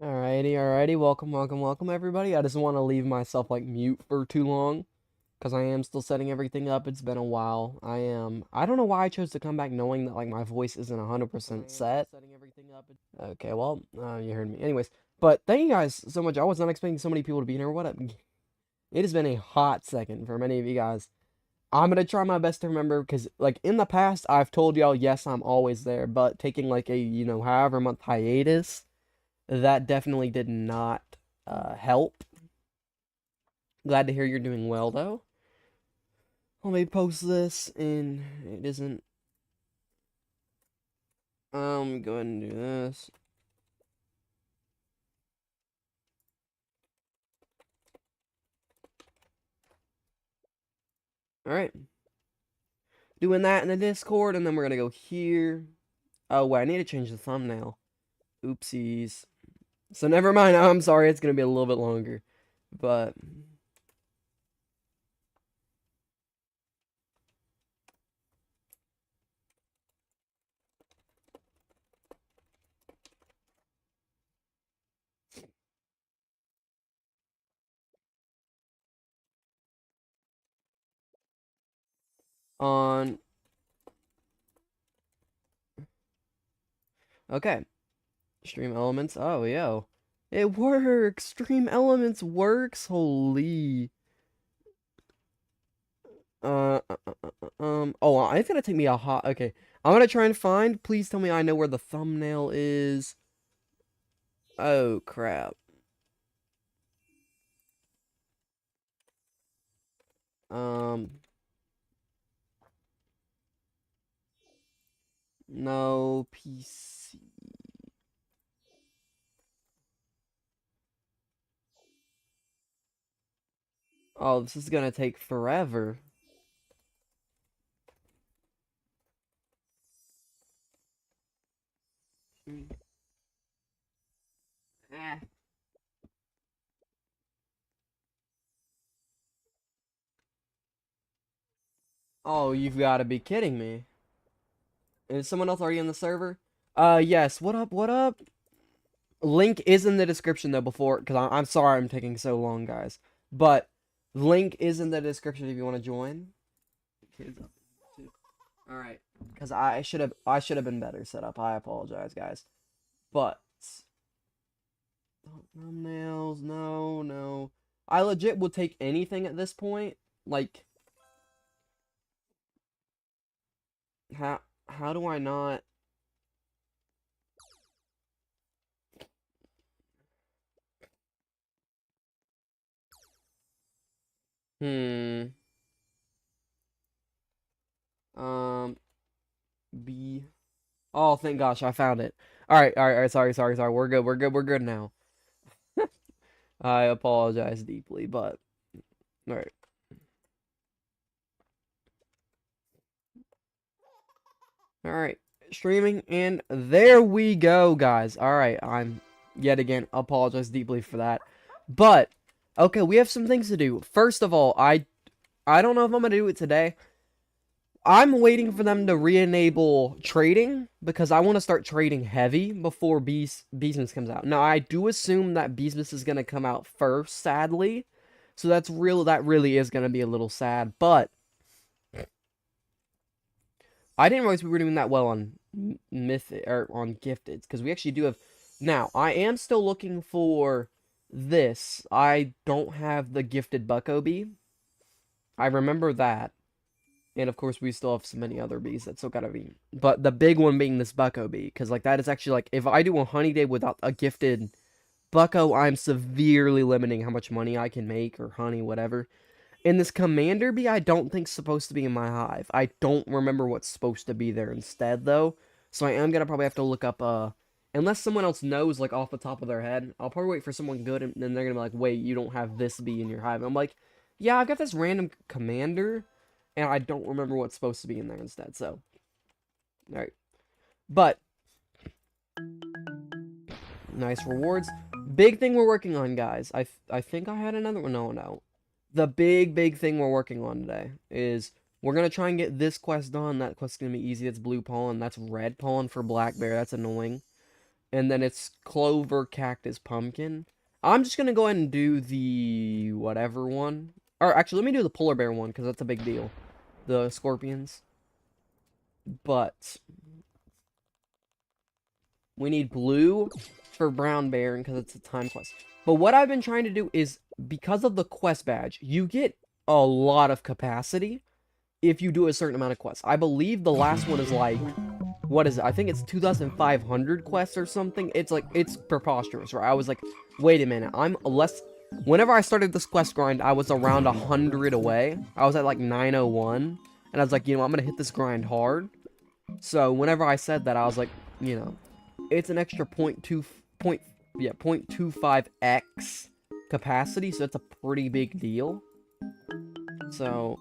Alrighty. Welcome, everybody. I just want to leave myself like mute for too long because I am still setting everything up. It's been a while. I don't know why I chose to come back knowing that like my voice isn't 100% set. Okay, well, you heard me. Anyways, but thank you guys so much. I was not expecting so many people to be here. What up? It has been a hot second for many of you guys. I'm gonna try my best to remember because like in the past I've told y'all yes, I'm always there, but taking like a however month hiatus. That definitely did not help. Glad to hear you're doing well, though. Let me post this, and it isn't. Go ahead and do this. All right, doing that in the Discord, and then we're gonna go here. Oh wait, I need to change the thumbnail. Oopsies. So never mind. I'm sorry. It's gonna be a little bit longer, but on. Okay. Stream Elements. Oh, yo. It works. Stream Elements works. Holy. Oh, it's gonna take me a hot. Okay, I'm gonna try and find. Please tell me I know where the thumbnail is. Oh crap. Um, no PC. Oh, this is gonna take forever. Eh. Oh, you've got to be kidding me. Is someone else already in the server? Yes. What up? What up? Link is in the description though. Before, because I'm sorry I'm taking so long, guys. But link is in the description if you want to join. Kids up too. All right, because I should have been better set up. I apologize, guys. But thumbnails, no. I legit would take anything at this point. Like, how do I not? Hmm. Um. B. Oh, thank gosh, I found it. All right. Sorry. We're good now. I apologize deeply, but all right. All right, streaming, and there we go, guys. All right, I'm yet again apologize deeply for that, but okay, we have some things to do. First of all, I don't know if I'm gonna do it today. I'm waiting for them to re-enable trading because I want to start trading heavy before Beesmas comes out. Now, I do assume that Beesmas is gonna come out first, sadly, so that's real. That really is gonna be a little sad, but I didn't realize we were doing that well on Myth or on Gifted because we actually do have. Now, I am still looking for this. I don't have the Gifted Bucko Bee. I remember that. And of course, we still have so many other bees that still gotta be. But the big one being this Bucko Bee, because like that is actually like if I do a honey day without a gifted Bucko, I'm severely limiting how much money I can make or honey, whatever. And this commander bee, I don't think supposed to be in my hive. I don't remember what's supposed to be there instead, though. So I am gonna probably have to look up, unless someone else knows, like, off the top of their head. I'll probably wait for someone good, and then they're gonna be like, wait, you don't have this bee in your hive. I'm like, yeah, I've got this random commander, and I don't remember what's supposed to be in there instead, so. Alright. But, nice rewards. Big thing we're working on, guys. I think I had another one. No. The big thing we're working on today is we're gonna try and get this quest done. That quest's gonna be easy. It's blue pollen. That's red pollen for black bear. That's annoying. and then it's clover, cactus, pumpkin. I'm just gonna go ahead and do the whatever one. Or actually, let me do the polar bear one because that's a big deal. The scorpions. But we need blue for brown bear because it's a time quest. But what I've been trying to do is, because of the quest badge, you get a lot of capacity if you do a certain amount of quests. I believe the last one is like, what is it? I think it's 2,500 quests or something. It's like, it's preposterous, right? I was like, wait a minute, whenever I started this quest grind, I was around 100 away. I was at like 901, and I was like, you know, I'm gonna hit this grind hard. So whenever I said that, I was like, you know, it's an extra 0.25x capacity, so it's a pretty big deal. So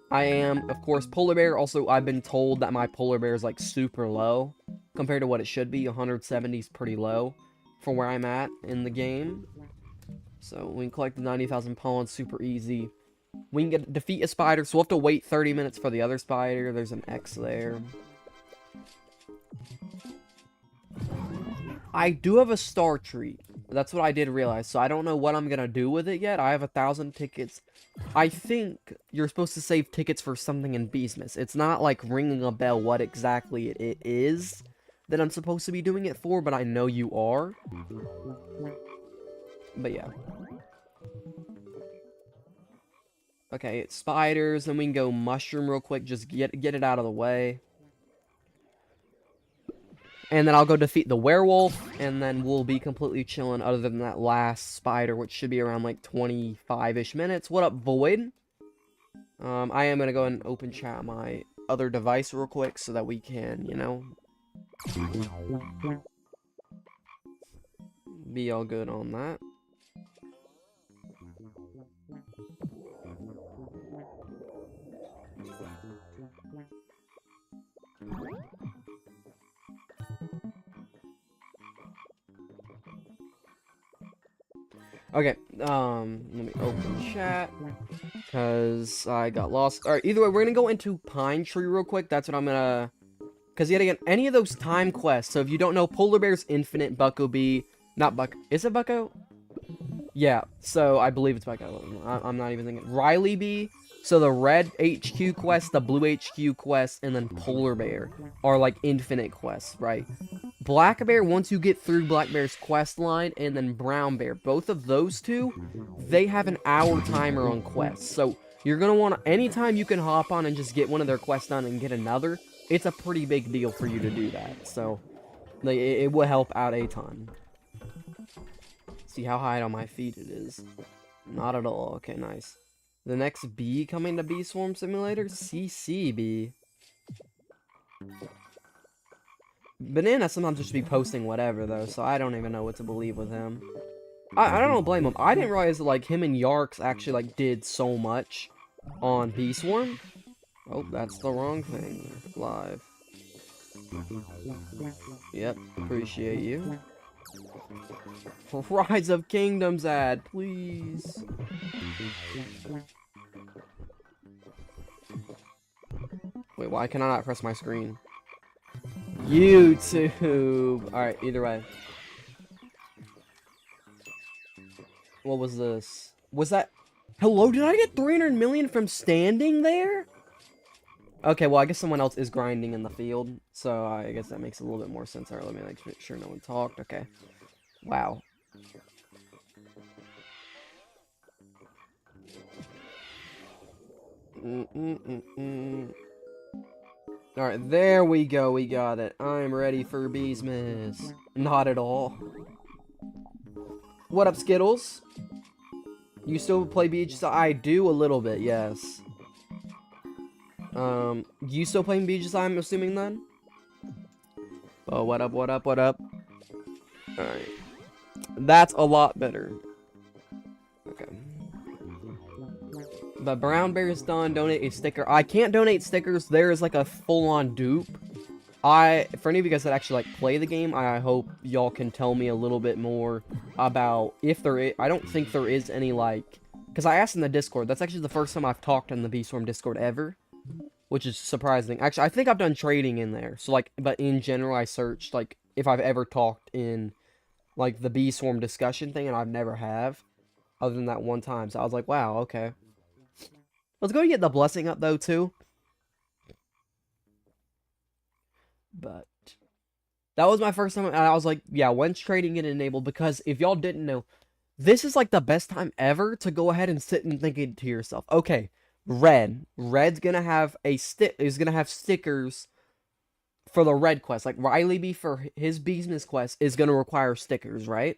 I am, of course, polar bear. Also, I've been told that my polar bear is like super low compared to what it should be. 170 is pretty low for where I'm at in the game. So we can collect the 90,000 pollen super easy. We can defeat a spider, so we'll have to wait 30 minutes for the other spider. There's an X there. I do have a star tree. That's what I did realize, so I don't know what I'm gonna do with it yet. I have 1,000 tickets. I think you're supposed to save tickets for something in Beesmas. It's not like ringing a bell what exactly it is that I'm supposed to be doing it for, but I know you are. But yeah. Okay, it's spiders, then we can go mushroom real quick, just get it out of the way. And then I'll go defeat the werewolf, and then we'll be completely chilling other than that last spider, which should be around like 25-ish minutes. What up, Void? I am going to go and open chat on my other device real quick so that we can, you know, be all good on that. Okay, let me open chat, because I got lost. Alright, either way, we're gonna go into Pine Tree real quick. That's what I'm gonna, because yet again, any of those time quests, so if you don't know, Polar Bear's Infinite, Bucko Bee, not Bucko, is it Bucko? Yeah, so I believe it's Bucko, I'm not even thinking. Riley Bee, so the red HQ quest, the blue HQ quest, and then Polar Bear are like infinite quests, right? Black Bear, once you get through Black Bear's quest line, and then Brown Bear, both of those two, they have an hour timer on quests. So you're going to want to, anytime you can hop on and just get one of their quests done and get another, it's a pretty big deal for you to do that. So it will help out a ton. See how high on my feet it is. Not at all. Okay, nice. The next bee coming to Bee Swarm Simulator? CCB. Banana sometimes just be posting whatever, though, so I don't even know what to believe with him. I don't blame him. I didn't realize that, like, him and Yarks actually, like, did so much on Bee Swarm. Oh, that's the wrong thing. Live. Yep, appreciate you. Rise of Kingdoms ad, please. Wait, why can I not press my screen? YouTube! Alright, either way. What was this? Was that... Hello, did I get 300 million from standing there? Okay, well, I guess someone else is grinding in the field, so I guess that makes a little bit more sense. Alright, let me make sure no one talked. Okay. Wow. Alright, there we go, we got it. I'm ready for Beesmas. Not at all. What up, Skittles? You still play Beesmas? I do a little bit, yes. You still playing Beesmas, I'm assuming, then? Oh, what up, what up, what up? Alright. That's a lot better. Okay. The brown bear is done. Donate a sticker. I can't donate stickers. There is like a full-on dupe. For any of you guys that actually like play the game, I hope y'all can tell me a little bit more about if there is. I don't think there is any like, because I asked in the Discord. That's actually the first time I've talked in the Beeswarm Discord ever, which is surprising. Actually, I think I've done trading in there. So like, but in general, I searched like if I've ever talked in like the bee swarm discussion thing, and I've never have, other than that one time. So I was like, wow, okay. Let's go get the blessing up though too. But that was my first time, and I was like, yeah, when's trading get enabled? Because if y'all didn't know, this is like the best time ever to go ahead and sit and think it to yourself. Okay, Red's gonna have is gonna have stickers for the red quest. Like Riley B for his Beesmas quest is gonna require stickers, right?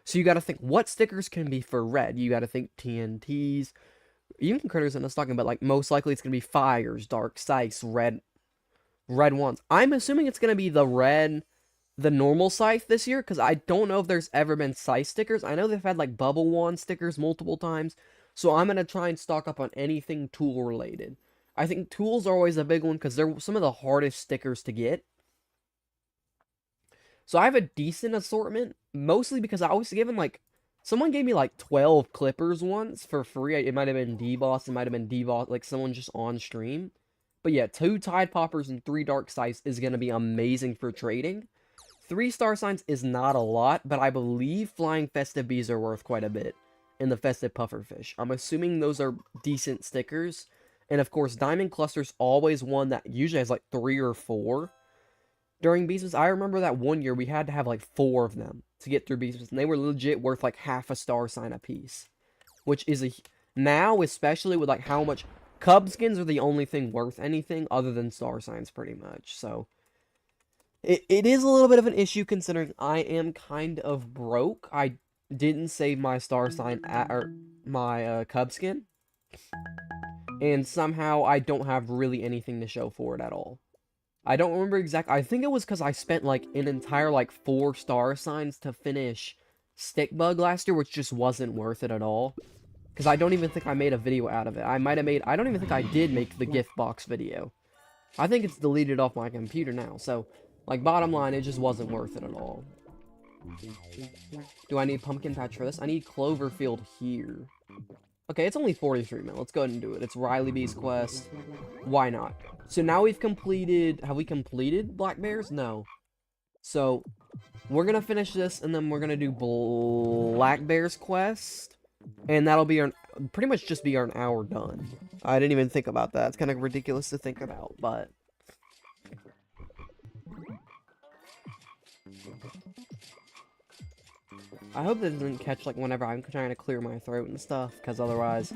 So you gotta think what stickers can be for red. You gotta think TNTs, even critters in the stocking, but like most likely it's gonna be fires, dark scythes, red ones. I'm assuming it's gonna be the normal scythe this year, because I don't know if there's ever been scythe stickers. I know they've had like bubble wand stickers multiple times, so I'm gonna try and stock up on anything tool related. I think tools are always a big one because they're some of the hardest stickers to get. So I have a decent assortment, mostly because I was given like someone gave me like 12 clippers once for free. It might have been D-Boss, it might have been D-Boss, like someone just on stream. But yeah, 2 Tide Poppers and 3 Dark Scythes is going to be amazing for trading. 3 Star Signs is not a lot, but I believe Flying Festive Bees are worth quite a bit in the Festive Pufferfish. I'm assuming those are decent stickers. And of course, Diamond Cluster's always one that usually has like 3 or 4 during Beesmas. I remember that one year we had to have like 4 of them to get through Beesmas, and they were legit worth like half a star sign a piece. Which is now, especially with like how much Cub skins are the only thing worth anything other than star signs, pretty much. So it is a little bit of an issue considering I am kind of broke. I didn't save my star sign or my Cub skin, and somehow I don't have really anything to show for it at all. I don't remember exactly. I think it was because I spent like an entire like 4 star signs to finish Stickbug last year, which just wasn't worth it at all. Because I don't even think I made a video out of it. I might have made... I don't even think I did make the gift box video. I think it's deleted off my computer now. So, like, bottom line, it just wasn't worth it at all. Do I need Pumpkin Patch for this? I need Cloverfield here. Okay, it's only 43 mil. Let's go ahead and do it. It's Riley B's quest. Why not? So now we've completed... Have we completed Black Bears? No. So, we're going to finish this, and then we're going to do Black Bears quest. And that'll be pretty much just be an hour done. I didn't even think about that. It's kind of ridiculous to think about, but... I hope that doesn't catch, like, whenever I'm trying to clear my throat and stuff, because otherwise,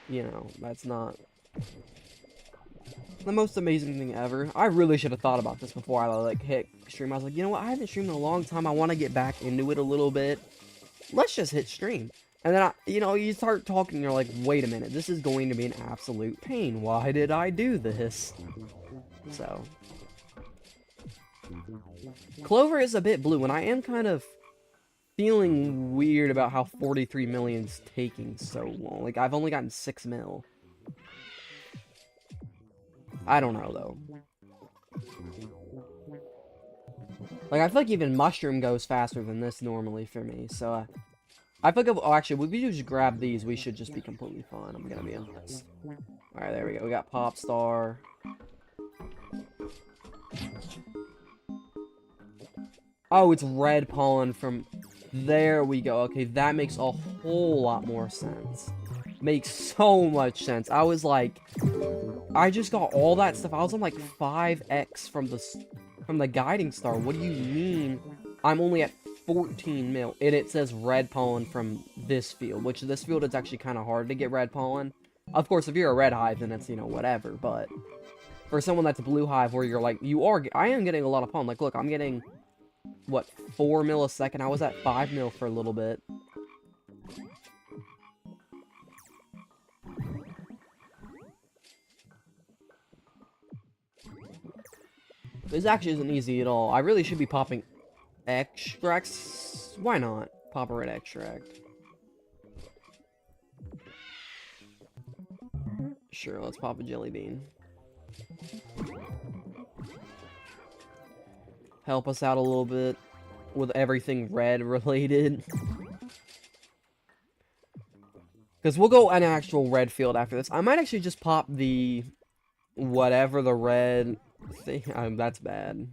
you know, that's not the most amazing thing ever. I really should have thought about this before I, like, hit stream. I was like, you know what, I haven't streamed in a long time. I want to get back into it a little bit. Let's just hit stream. And then, you know, you start talking, you're like, wait a minute, this is going to be an absolute pain. Why did I do this? So. Clover is a bit blue, and I am kind of feeling weird about how 43 million's taking so long. Like, I've only gotten 6 mil. I don't know, though. Like, I feel like even Mushroom goes faster than this normally for me, so... I feel like, oh, actually, if we just grab these, we should just be completely fine. I'm gonna be honest. Alright, there we go. We got Pop Star. Oh, it's red pollen from... There we go. Okay, that makes a whole lot more sense. Makes so much sense. I was like... I just got all that stuff. I was on like 5x from the guiding star. What do you mean I'm only at 14 mil, and it says red pollen from this field, which this field is actually kind of hard to get red pollen. Of course, if you're a red hive, then it's, you know, whatever, but for someone that's a blue hive where you're like, I am getting a lot of pollen. Like, look, I'm getting, what, 4 mil a second? I was at 5 mil for a little bit. This actually isn't easy at all. I really should be popping extracts. Why not? Pop a red extract. Sure, let's pop a jelly bean. Help us out a little bit with everything red related. Because we'll go an actual red field after this. I might actually just pop the... whatever the red thing... that's bad.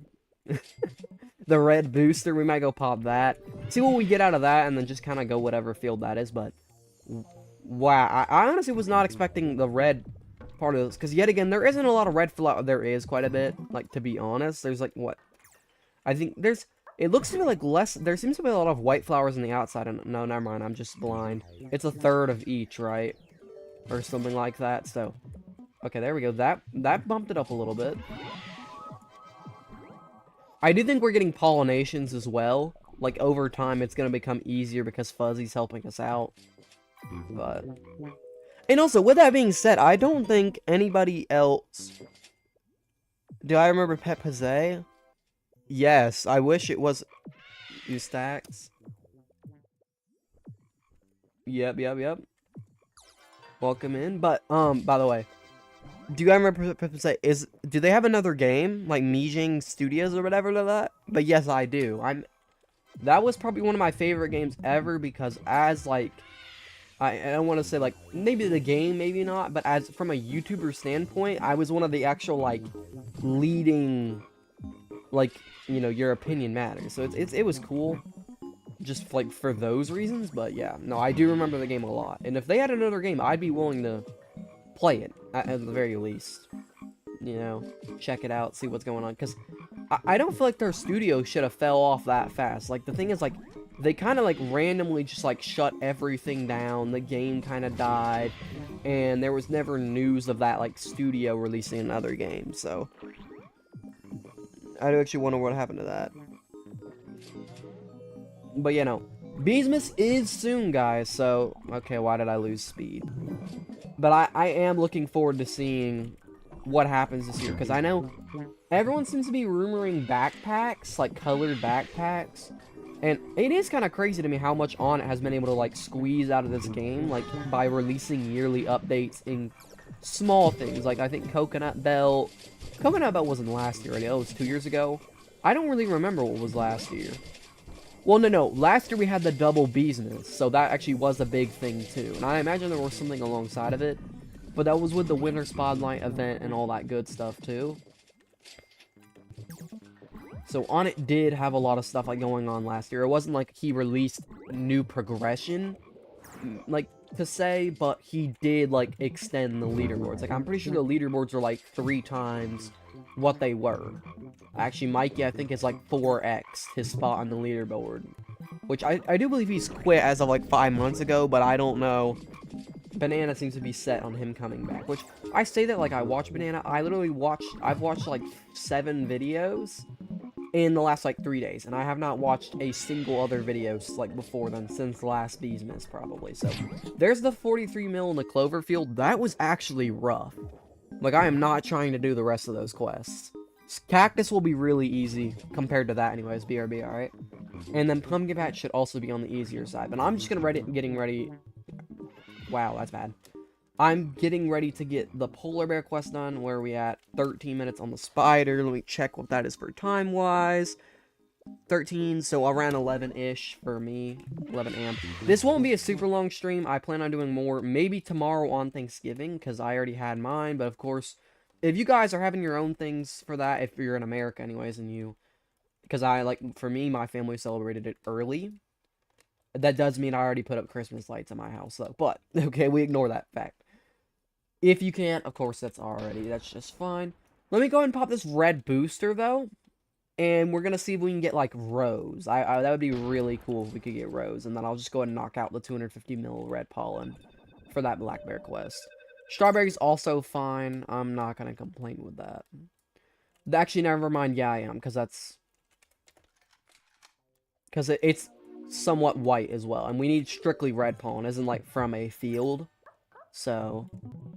The red booster, we might go pop that. See what we get out of that, and then just kind of go whatever field that is, but... Wow, I honestly was not expecting the red part of this, because yet again, there isn't a lot of red flower. There is quite a bit, like, to be honest. There's, like, what? I think there's... It looks to be, like, less... There seems to be a lot of white flowers on the outside, and no, never mind, I'm just blind. It's a third of each, right? Or something like that, so... Okay, there we go. That bumped it up a little bit. I do think we're getting pollinations as well. Like, over time, it's going to become easier because Fuzzy's helping us out. But... And also, with that being said, I don't think anybody else... Do I remember Pet Pazé? Yes, I wish it was... Eustax. Yep. Welcome in. But, by the way... Do you guys remember Pet Pazé? Do they have another game? Like Mijing Studios or whatever like that? But yes, I do. That was probably one of my favorite games ever because as, like... I don't want to say, like, maybe the game, maybe not, but as from a YouTuber standpoint, I was one of the actual, like, leading, like, you know, your opinion matters. So it was cool, just, like, for those reasons, but yeah. No, I do remember the game a lot. And if they had another game, I'd be willing to play it, at the very least. You know, check it out, see what's going on, because I don't feel like their studio should have fell off that fast. Like, the thing is, like, they kind of, like, randomly just, like, shut everything down. The game kind of died. And there was never news of that, like, studio releasing another game. So, I do actually wonder what happened to that. But, you know, Beesmas is soon, guys. So, okay, why did I lose speed? But I am looking forward to seeing what happens this year. Because I know everyone seems to be rumoring backpacks, like, colored backpacks. And it is kind of crazy to me how much On It has been able to, like, squeeze out of this game, like, by releasing yearly updates in small things. Like, I think Coconut Belt wasn't last year, right? It was 2 years ago. I don't really remember what was last year. Well, no. Last year we had the double Beesmas, so that actually was a big thing, too. And I imagine there was something alongside of it. But that was with the Winter Spotlight event and all that good stuff, too. So, On It did have a lot of stuff, like, going on last year. It wasn't like he released new progression, like, to say, but he did, like, extend the leaderboards. Like, I'm pretty sure the leaderboards are, like, 3 times what they were. Actually, Mikey, I think, is, like, 4x his spot on the leaderboard. Which, I do believe he's quit as of, like, 5 months ago, but I don't know. Banana seems to be set on him coming back. Which, I say that, like, I watch Banana. I've watched, like, 7 videos in the last, like, 3 days, and I have not watched a single other video, like, before then, since last Beesmas, probably. So, there's the 43 mil in the Cloverfield. That was actually rough. Like, I am not trying to do the rest of those quests. Cactus will be really easy, compared to that anyways, BRB, alright? And then Pumpkin Patch should also be on the easier side, but I'm just getting ready... Wow, that's bad. I'm getting ready to get the Polar Bear quest done. Where are we at? 13 minutes on the spider. Let me check what that is for time-wise. 13, so around 11-ish for me. 11 a.m. This won't be a super long stream. I plan on doing more maybe tomorrow on Thanksgiving, because I already had mine. But, of course, if you guys are having your own things for that, if you're in America anyways, and you... Because for me, my family celebrated it early. That does mean I already put up Christmas lights in my house, though. But, okay, we ignore that fact. If you can't, of course, that's just fine. Let me go ahead and pop this red booster, though. And we're going to see if we can get, like, Rose. That would be really cool if we could get Rose. And then I'll just go ahead and knock out the 250 mil red pollen for that black bear quest. Strawberry's also fine. I'm not going to complain with that. Actually, never mind. Yeah, I am. Because that's... Because it's somewhat white as well. And we need strictly red pollen, isn't like from a field. So,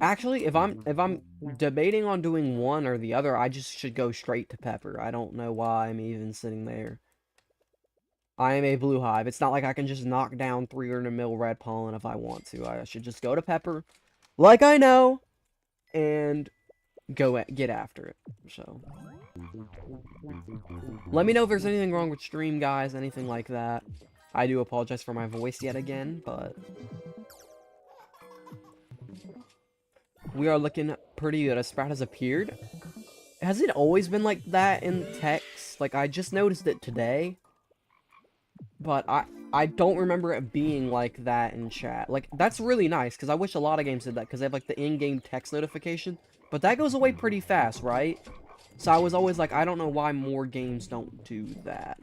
actually, if I'm debating on doing one or the other, I just should go straight to Pepper. I don't know why I'm even sitting there. I am a blue hive. It's not like I can just knock down 300 mil red pollen if I want to. I should just go to Pepper, like I know, and get after it. So, let me know if there's anything wrong with stream, guys, anything like that. I do apologize for my voice yet again, but... We are looking pretty good. A Sprout has appeared. has it always been like that in text? Like, I just noticed it today. But I don't remember it being like that in chat. Like, that's really nice, because I wish a lot of games did that, because they have, like, the in-game text notification. But that goes away pretty fast, right? So I was always like, I don't know why more games don't do that.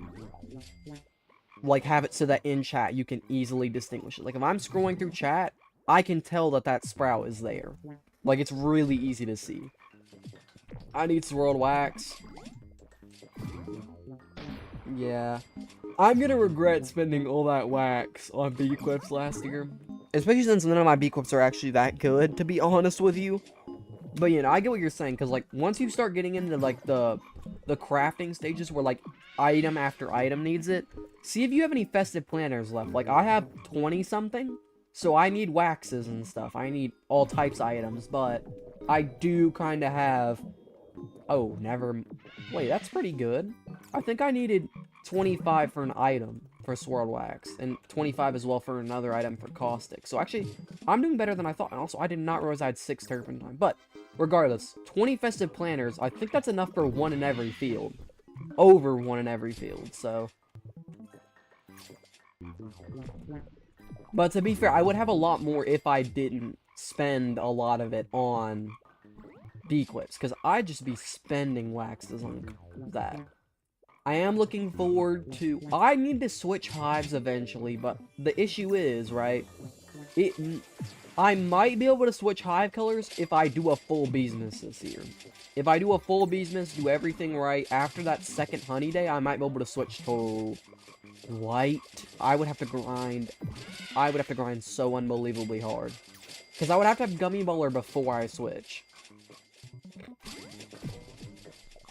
Like, have it so that in chat you can easily distinguish it. Like, if I'm scrolling through chat, I can tell that that sprout is there. Like, it's really easy to see. I need swirled wax. Yeah. I'm gonna regret spending all that wax on B-Clips last year. Especially since none of my B-Clips are actually that good, to be honest with you. But, you know, I get what you're saying, because, like, once you start getting into, like, the crafting stages where, like, item after item needs it, see if you have any festive planners left. Like, I have 20-something, so I need waxes and stuff. I need all types of items, but I do kind of have... Oh, never... Wait, that's pretty good. I think I needed 25 for an item for swirled wax, and 25 as well for another item for caustic. So actually, I'm doing better than I thought, and also I did not realize I had 6 turpentine. But, regardless, 20 festive planners, I think that's enough for 1 in every field. Over 1 in every field, so... But to be fair, I would have a lot more if I didn't spend a lot of it on B-Clips, because I'd just be spending waxes on that. I am looking forward to... I need to switch hives eventually, but the issue is, right, I might be able to switch hive colors if I do a full Beesmas this year. If I do a full Beesmas, do everything right, after that second honey day, I might be able to switch to white. I would have to grind so unbelievably hard. Because I would have to have Gummy Baller before I switch.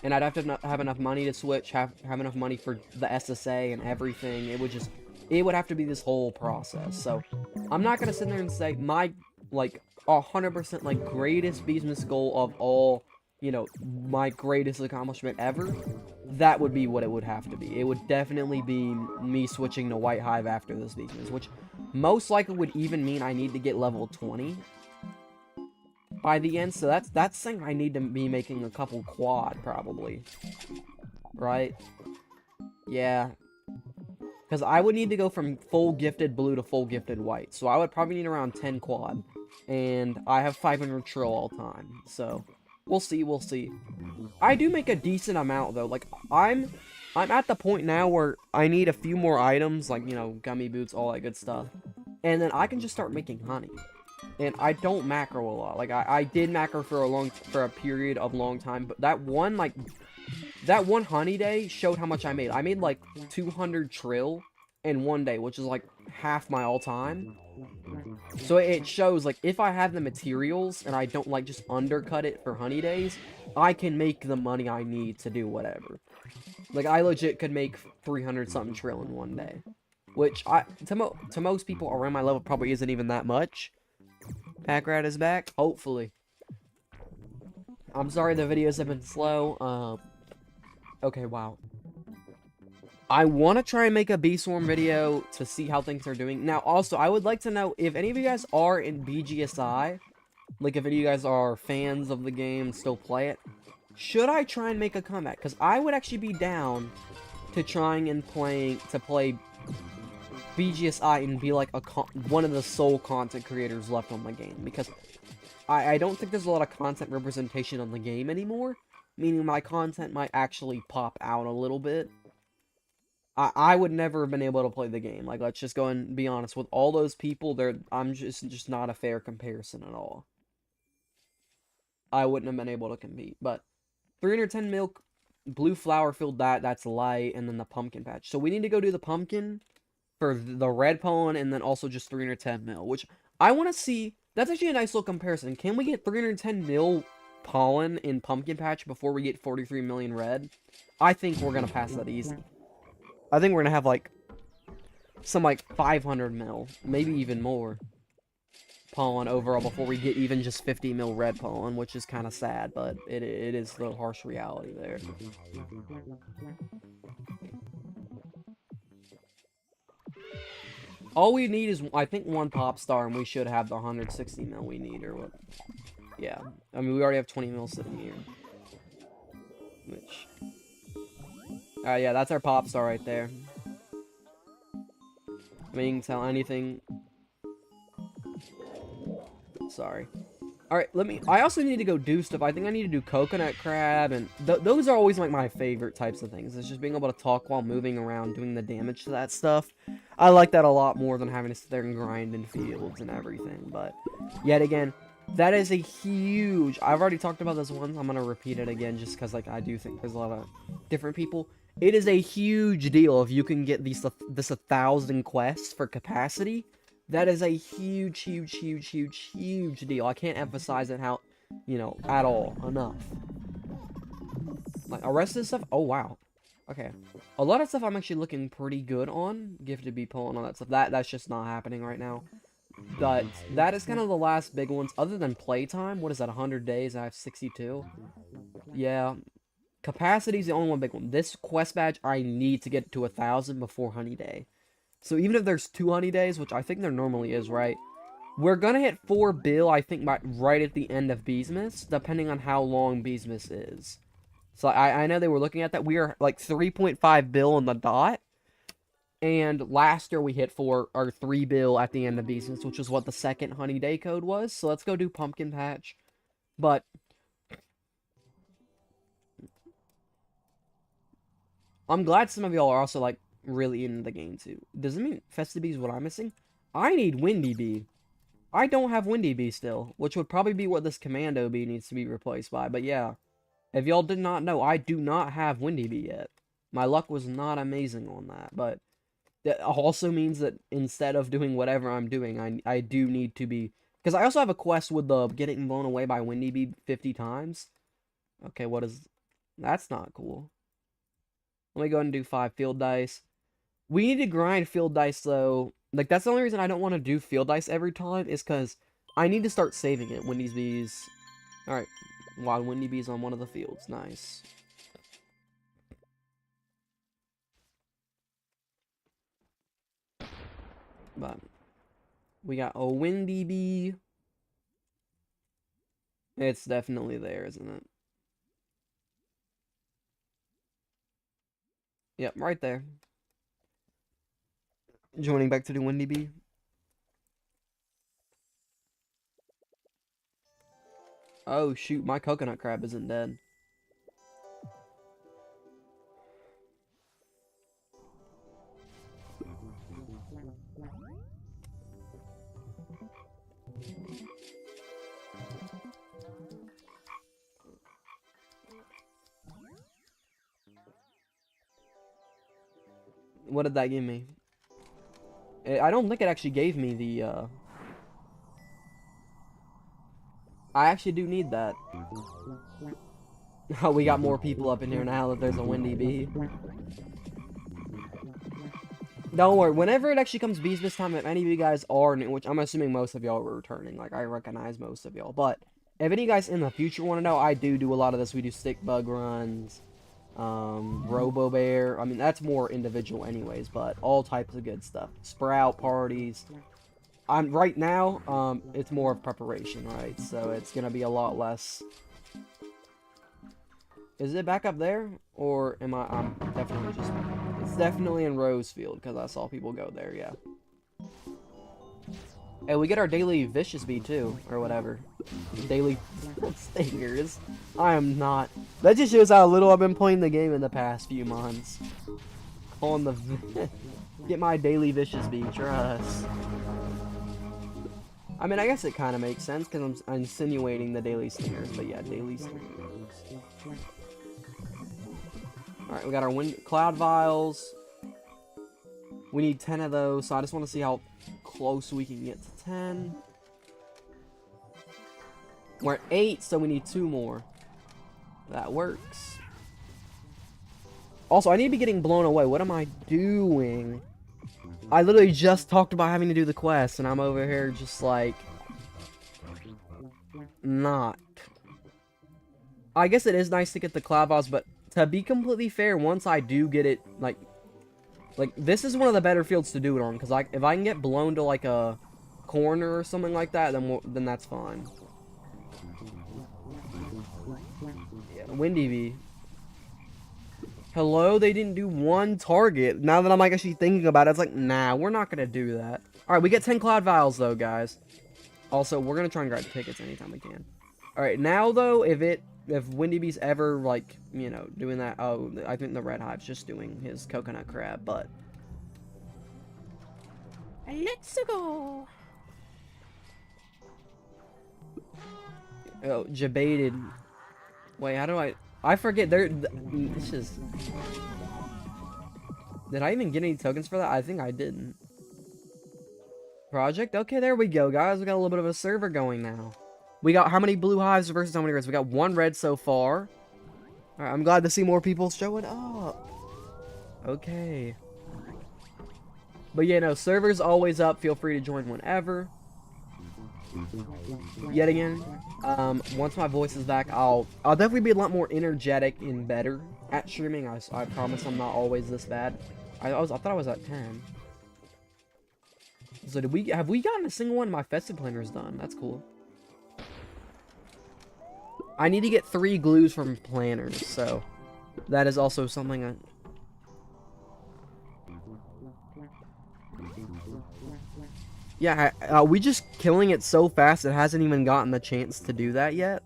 And I'd have to have enough money to switch, have enough money for the SSA and everything. It would have to be this whole process. So, I'm not gonna sit there and say my, like, 100%, like, greatest Beesmas goal of all, you know, my greatest accomplishment ever. That would be what it would have to be. It would definitely be me switching to White Hive after this Beesmas, which most likely would even mean I need to get level 20 by the end, so that's saying I need to be making a couple quad, probably. Right? Yeah. Because I would need to go from full gifted blue to full gifted white, so I would probably need around 10 quad. And I have 500 trill all time, so we'll see, we'll see. I do make a decent amount, though. Like, I'm at the point now where I need a few more items, like, you know, gummy boots, all that good stuff. And then I can just start making honey. And I don't macro a lot. Like, I did macro for a period of long time, but that one honey day showed how much I made. I made, like, 200 trill in one day, which is, like, half my all-time. So it shows, like, if I have the materials and I don't, like, just undercut it for honey days, I can make the money I need to do whatever. Like, I legit could make 300-something trill in one day. Which, to most people around my level, probably isn't even that much. Pack Rat is back, hopefully. I'm sorry the videos have been slow. Okay, wow. I want to try and make a Bee Swarm video to see how things are doing. Now, also, I would like to know if any of you guys are in BGSI. Like, if any of you guys are fans of the game, still play it. Should I try and make a comeback? Because I would actually be down to trying and play BGSI and be like one of the sole content creators left on the game, because I don't think there's a lot of content representation on the game anymore, meaning my content might actually pop out a little bit. I would never have been able to play the game. Like, let's just go and be honest, with all those people, I'm just not a fair comparison at all. I wouldn't have been able to compete, but 310 milk, blue flower filled that's light, and then the pumpkin patch. So we need to go do the pumpkin for the red pollen, and then also just 310 mil, which I want to see. That's actually a nice little comparison. Can we get 310 mil pollen in pumpkin patch before we get 43 million red? I think we're going to pass that easy. I think we're going to have, like, some, like, 500 mil, maybe even more pollen overall before we get even just 50 mil red pollen, which is kind of sad, but it is the harsh reality there. All we need is, I think, one pop star, and we should have the 160 mil we need, or what? Yeah. I mean, we already have 20 mil sitting here. Which, yeah, that's our pop star right there. I mean, you can tell anything. Sorry. Alright, I also need to go do stuff. I think I need to do coconut crab, and those are always, like, my favorite types of things. It's just being able to talk while moving around, doing the damage to that stuff. I like that a lot more than having to sit there and grind in fields and everything, but yet again, that is a huge... I've already talked about this once. I'm gonna repeat it again just because, like, I do think there's a lot of different people. It is a huge deal if you can get this 1,000 quests for capacity. That is a huge, huge, huge, huge, huge deal. I can't emphasize it how, you know, at all enough. Like, the rest of this stuff, oh, wow. Okay. A lot of stuff I'm actually looking pretty good on. Gifted Bee Pull and all that stuff. That's just not happening right now. But that is kind of the last big ones. Other than playtime, what is that, 100 days? I have 62. Yeah. Capacity is the only one big one. This quest badge, I need to get to 1,000 before Honey Day. So even if there's 2 honey days, which I think there normally is, right? We're gonna hit 4 bill, I think, right at the end of Beesmas, depending on how long Beesmas is. So I know they were looking at that. We are like 3.5 bill on the dot. And last year we hit 4 or 3 bill at the end of Beesmas, which is what the second honey day code was. So let's go do Pumpkin Patch. But I'm glad some of y'all are also like really into the game too. Does it mean Festive Bee is what I'm missing? I need Windy Bee. I don't have Windy Bee still, which would probably be what this Commando Bee needs to be replaced by. But yeah, if y'all did not know, I do not have Windy Bee yet. My luck was not amazing on that, but that also means that instead of doing whatever I'm doing, I do need to be... Because I also have a quest with the getting blown away by Windy Bee 50 times. Okay, what is... That's not cool. Let me go ahead and do 5 field dice. We need to grind field dice, though. Like, that's the only reason I don't want to do field dice every time, is because I need to start saving it. Windy Bees. Alright. Wow, Windy Bees on one of the fields. Nice. But we got a Windy Bee. It's definitely there, isn't it? Yep, right there. Joining back to the Windy Bee. Oh shoot, my coconut crab isn't dead. What did that give me? I don't think it actually gave me the, I actually do need that. Oh, we got more people up in here now that there's a Windy Bee. Don't worry, whenever it actually comes Beesmas time, if any of you guys are new, which I'm assuming most of y'all are returning, like, I recognize most of y'all, but if any of you guys in the future want to know, I do a lot of this. We do stick bug runs, Robo Bear. I mean, that's more individual anyways, but all types of good stuff. Sprout parties. Right now, it's more of preparation, right? So it's gonna be a lot less. Is it back up there, or am I'm definitely just... It's definitely in Rosefield, because I saw people go there, yeah. Hey, we get our daily vicious bee, too, or whatever. Daily stingers. I am not... That just shows how little I've been playing the game in the past few months. On the... Get my daily vicious bee, trust. I mean, I guess it kind of makes sense, because I'm insinuating the daily stingers, but yeah, daily stingers. Alright, we got our cloud vials. We need 10 of those, so I just want to see how close we can get to 10. We're at 8, so we need 2 more. That works. Also, I need to be getting blown away. What am I doing? I literally just talked about having to do the quest, and I'm over here just like... Not. I guess it is nice to get the cloud vials, but to be completely fair, once I do get it, like this is one of the better fields to do it on, because like if I can get blown to like a corner or something like that, then that's fine. Yeah, Windy Bee. Hello, they didn't do one target. Now that I'm like actually thinking about it, it's like, nah, we're not gonna do that. All right, we get 10 cloud vials though, guys. Also, we're gonna try and grab tickets anytime we can. All right, now though, if Windy Bee's ever like, you know, doing that, oh, I think the Red Hive's just doing his coconut crab, but let's go. Oh, debated. Wait, how do I forget. This is. Did I even get any tokens for that? I think I didn't. Project. Okay, there we go, guys. We got a little bit of a server going now. We got how many blue hives versus how many reds? We got 1 red so far. All right, I'm glad to see more people showing up. Okay. But yeah, no, server's always up. Feel free to join whenever. Yet again, once my voice is back, I'll definitely be a lot more energetic and better at streaming. I promise I'm not always this bad. I thought I was at 10. So have we gotten a single one of my festive planners done? That's cool. I need to get 3 glues from planners, so that is also something Yeah, we just killing it so fast it hasn't even gotten the chance to do that yet.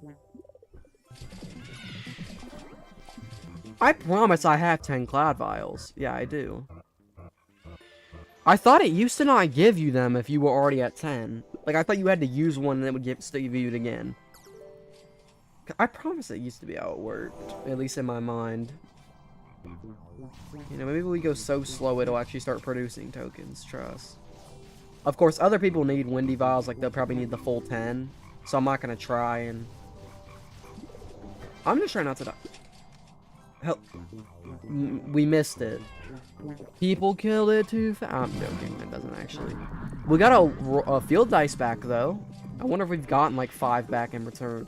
I promise I have 10 cloud vials. Yeah, I do. I thought it used to not give you them if you were already at 10. Like, I thought you had to use one and it would still give you it again. I promise it used to be how it worked, at least in my mind. You know, maybe we go so slow it'll actually start producing tokens, trust. Of course, other people need windy vials, like they'll probably need the full 10. So I'm not gonna try and... I'm just trying not to die. Hell, we missed it. People kill it too fast. I'm joking, it doesn't actually. We got a field dice back though. I wonder if we've gotten like 5 back in return.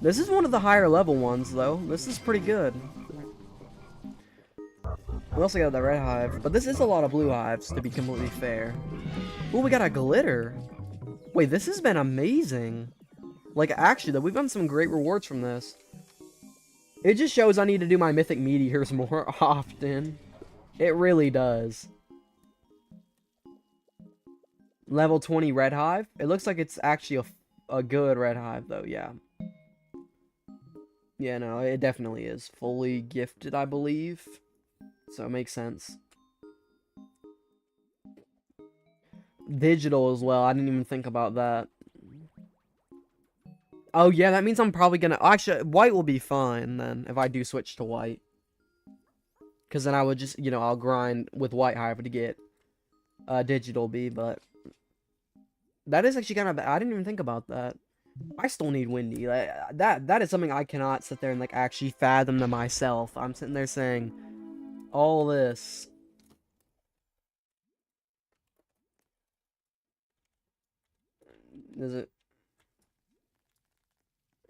This is one of the higher level ones, though. This is pretty good. We also got the red hive, but this is a lot of blue hives, to be completely fair. Ooh, we got a glitter. Wait, this has been amazing. Like, actually, though, we've done some great rewards from this. It just shows I need to do my mythic meteors more often. It really does. Level 20 red hive. It looks like it's actually a good red hive, though, yeah. Yeah, no, it definitely is. Fully gifted, I believe. So it makes sense. Digital as well. I didn't even think about that. Oh, yeah, that means I'm probably gonna... Actually, white will be fine, then, if I do switch to white. Because then I would just, you know, I'll grind with white hive to get digital B, but... That is actually kind of... I didn't even think about that. I still need windy. Like, that is something I cannot sit there and like actually fathom to myself. I'm sitting there saying all this. Is it?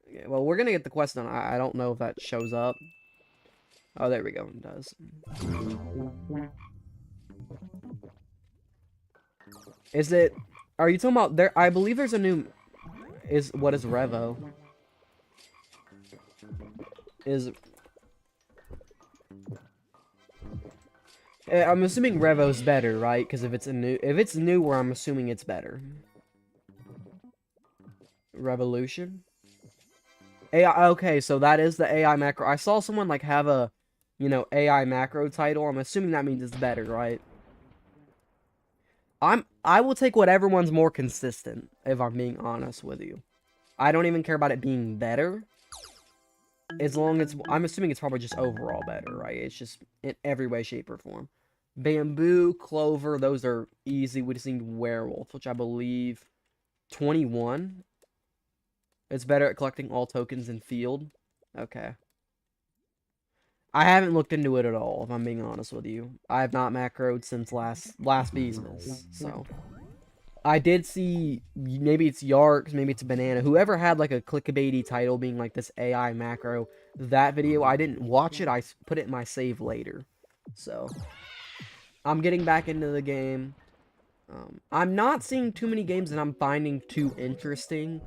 Okay, well, we're gonna get the quest done. I don't know if that shows up. Oh, there we go. It does. Is it? Are you talking about there? I believe there's a new. What is Revo? I'm assuming Revo's better, right? Because if it's newer, I'm assuming it's better. Revolution. AI. Okay, so that is the AI macro. I saw someone like have a, you know, AI macro title. I'm assuming that means it's better, right? I will take whatever one's more consistent, if I'm being honest with you. I don't even care about it being better. As long as... I'm assuming it's probably just overall better, right? It's just in every way, shape, or form. Bamboo, clover, those are easy. We just need werewolf, which I believe... 21? It's better at collecting all tokens in field. Okay. I haven't looked into it at all, if I'm being honest with you. I have not macroed since last Beesmas, so... I did see, maybe it's Yarks, maybe it's Banana, whoever had like a clickbaity title being like this AI macro, that video, I didn't watch it, I put it in my save later. So, I'm getting back into the game. I'm not seeing too many games that I'm finding too interesting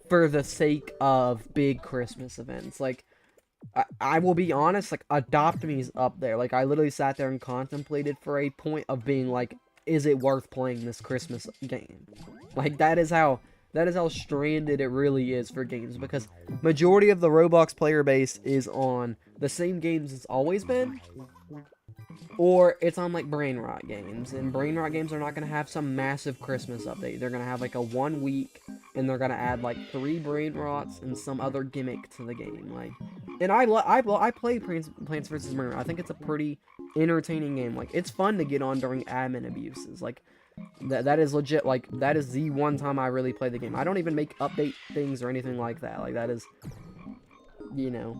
for the sake of big Christmas events. Like, I will be honest, like, Adopt Me is up there. Like, I literally sat there and contemplated for a point of being like, is it worth playing this Christmas game? Like, that is how stranded it really is for games, because majority of the Roblox player base is on the same games it's always been, or it's on, like, brain rot games, and brain rot games are not going to have some massive Christmas update. They're going to have, like, a 1 week, and they're going to add, like, 3 brain rots and some other gimmick to the game, like, and I play Plants vs. Murder. I think it's a pretty entertaining game. Like, it's fun to get on during admin abuses. Like, that is legit. Like, that is the one time I really play the game. I don't even make update things or anything like that. Like, that is, you know,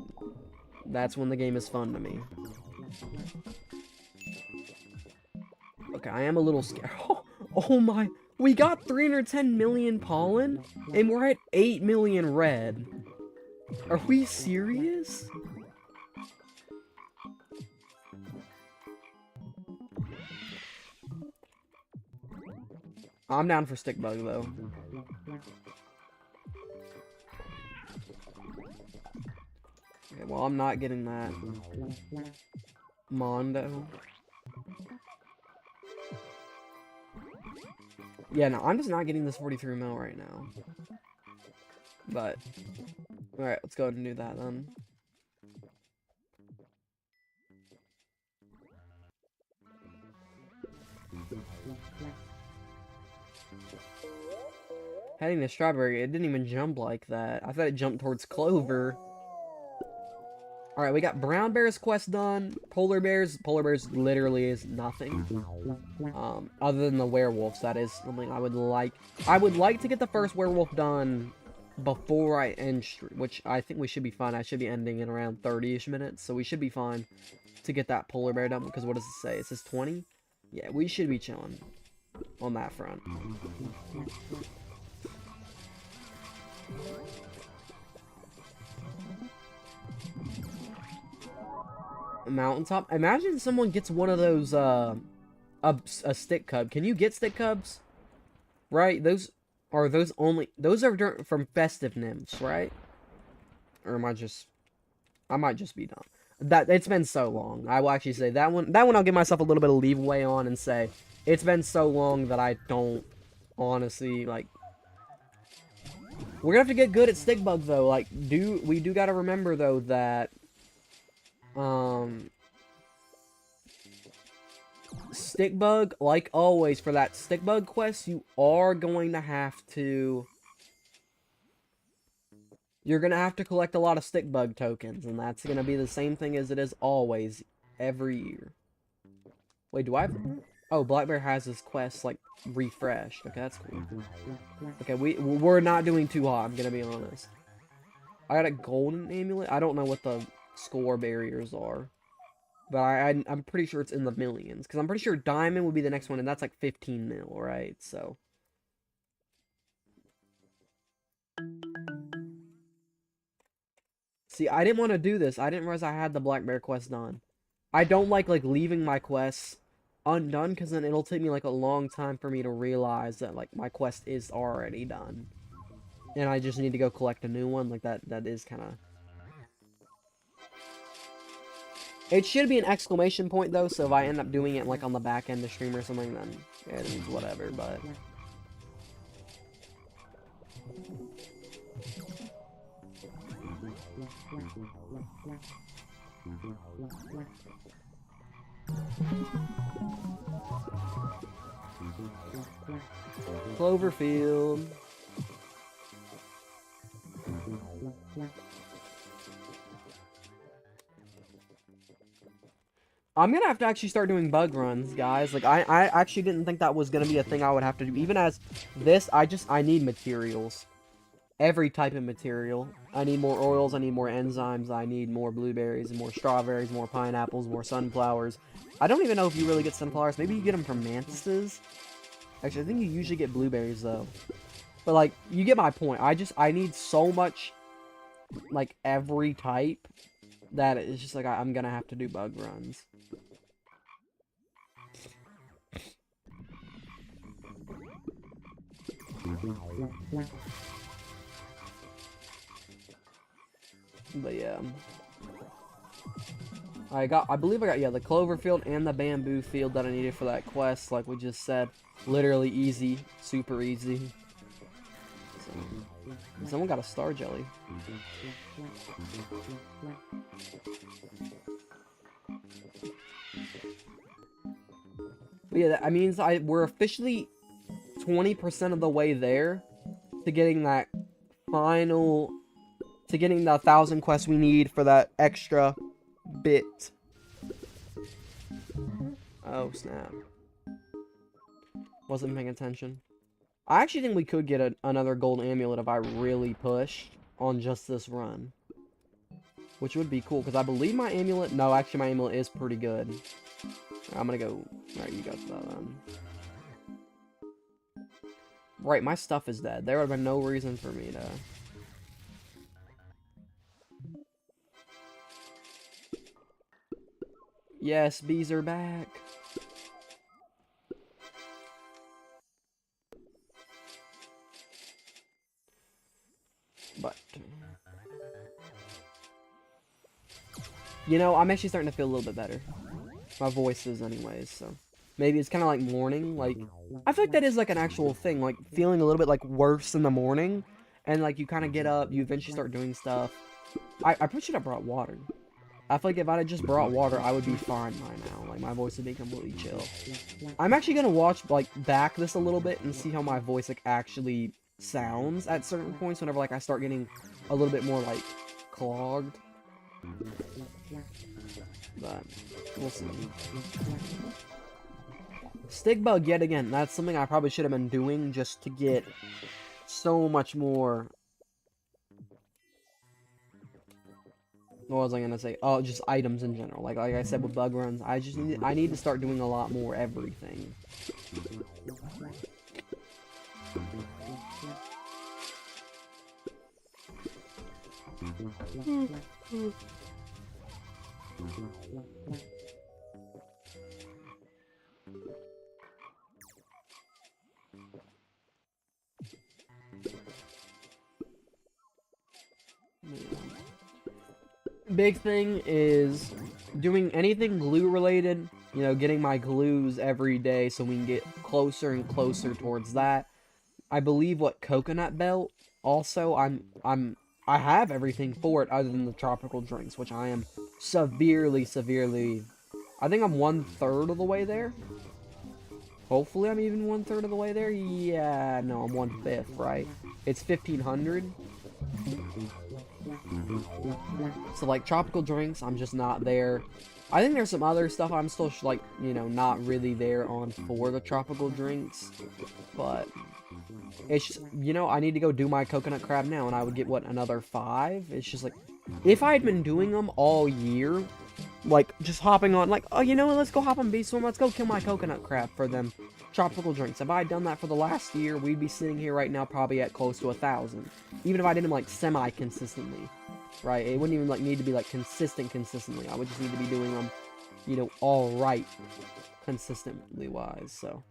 that's when the game is fun to me. Okay, I am a little scared. Oh my, we got 310 million pollen, and we're at 8 million red. Are we serious? I'm down for stick bug though. Okay, well, I'm not getting that. Mondo. Yeah, no, I'm just not getting this 43 mil right now. But, alright, let's go ahead and do that then. Heading to Strawberry, it didn't even jump like that. I thought it jumped towards Clover. Alright, we got Brown Bear's quest done. Polar Bears literally is nothing. Other than the werewolves, that is something I would like. I would like to get the first werewolf done before I end stream, which I think we should be fine. I should be ending in around 30-ish minutes, so we should be fine to get that polar bear done, because what does it say? It says 20? Yeah, we should be chilling on that front. Mountaintop. Imagine someone gets one of those, a stick cub. Can you get stick cubs? Right? Those are from festive nymphs, right? Or am I might just be dumb. It's been so long. I will actually say that one I'll give myself a little bit of leeway on and say it's been so long that I don't honestly, like, we're gonna have to get good at stick bug though. Like, we do gotta remember though that stick bug, like always, for that stick bug quest, you're gonna have to collect a lot of stick bug tokens, and that's gonna be the same thing as it is always every year. Wait, do I have... Oh, Black Bear has his quest, like, refreshed. Okay, that's cool. Okay, we're not doing too hot, I'm gonna be honest. I got a golden amulet. I don't know what the score barriers are, but I'm pretty sure it's in the millions, because I'm pretty sure diamond would be the next one, and that's like 15 mil, right? So see, I didn't want to do this. I didn't realize I had the Black Bear quest done. I don't like leaving my quests undone, because then it'll take me like a long time for me to realize that like my quest is already done, and I just need to go collect a new one. Like that is kind of... It should be an exclamation point though, so if I end up doing it like on the back end of the stream or something, then it's whatever, but... Cloverfield. I'm gonna have to actually start doing bug runs, guys. Like, I actually didn't think that was gonna be a thing I would have to do. Even as this, I need materials. Every type of material. I need more oils, I need more enzymes, I need more blueberries, and more strawberries, more pineapples, more sunflowers. I don't even know if you really get sunflowers. Maybe you get them from mantises. Actually, I think you usually get blueberries, though. But, like, you get my point. I need so much, like, every type that it's just like I'm gonna have to do bug runs. But yeah. I believe I got, yeah, the clover field and the bamboo field that I needed for that quest, like we just said. Literally easy. Super easy. So, someone got a star jelly. But yeah, that means we're officially 20% of the way there to getting that final, to getting the 1,000 quests we need for that extra bit. Oh, snap. Wasn't paying attention. I actually think we could get another gold amulet if I really pushed on just this run. Which would be cool, because I believe my amulet... No, actually my amulet is pretty good. I'm gonna go... Alright, you got that. Right, my stuff is dead. There would have been no reason for me to... Yes, bees are back. But... You know, I'm actually starting to feel a little bit better. My voice is anyways, so... Maybe it's kind of like morning, like... I feel like that is like an actual thing, like feeling a little bit like worse in the morning. And like you kind of get up, you eventually start doing stuff. I probably should have brought water. I feel like if I had just brought water, I would be fine by now. Like, my voice would be completely chill. I'm actually gonna watch, like, back this a little bit and see how my voice, like, actually sounds at certain points whenever, like, I start getting a little bit more, like, clogged. But, we'll see. Stick bug yet again. That's something I probably should have been doing just to get so much more... What was I gonna say? Oh, just items in general. Like I said with bug runs, I need to start doing a lot more everything. Big thing is doing anything glue related, you know, getting my glues every day so we can get closer and closer towards that. I believe what coconut belt also I have everything for it other than the tropical drinks, which I am severely I think I'm 1/3 of the way there. Hopefully I'm even 1/3 of the way there. Yeah, no, I'm 1/5, right? It's 1,500. So, like, tropical drinks, I'm just not there. I think there's some other stuff I'm still, like, you know, not really there on for the tropical drinks. But, it's just, you know, I need to go do my coconut crab now, and I would get, what, another 5? It's just, like, if I had been doing them all year, like, just hopping on, like, oh, you know what, let's go hop on Beesmas, let's go kill my coconut crab for them tropical drinks. If I had done that for the last year, we'd be sitting here right now probably at close to 1,000. Even if I did them, like, semi-consistently, right? It wouldn't even, like, need to be, like, consistently. I would just need to be doing them, you know, all right, consistently-wise, so.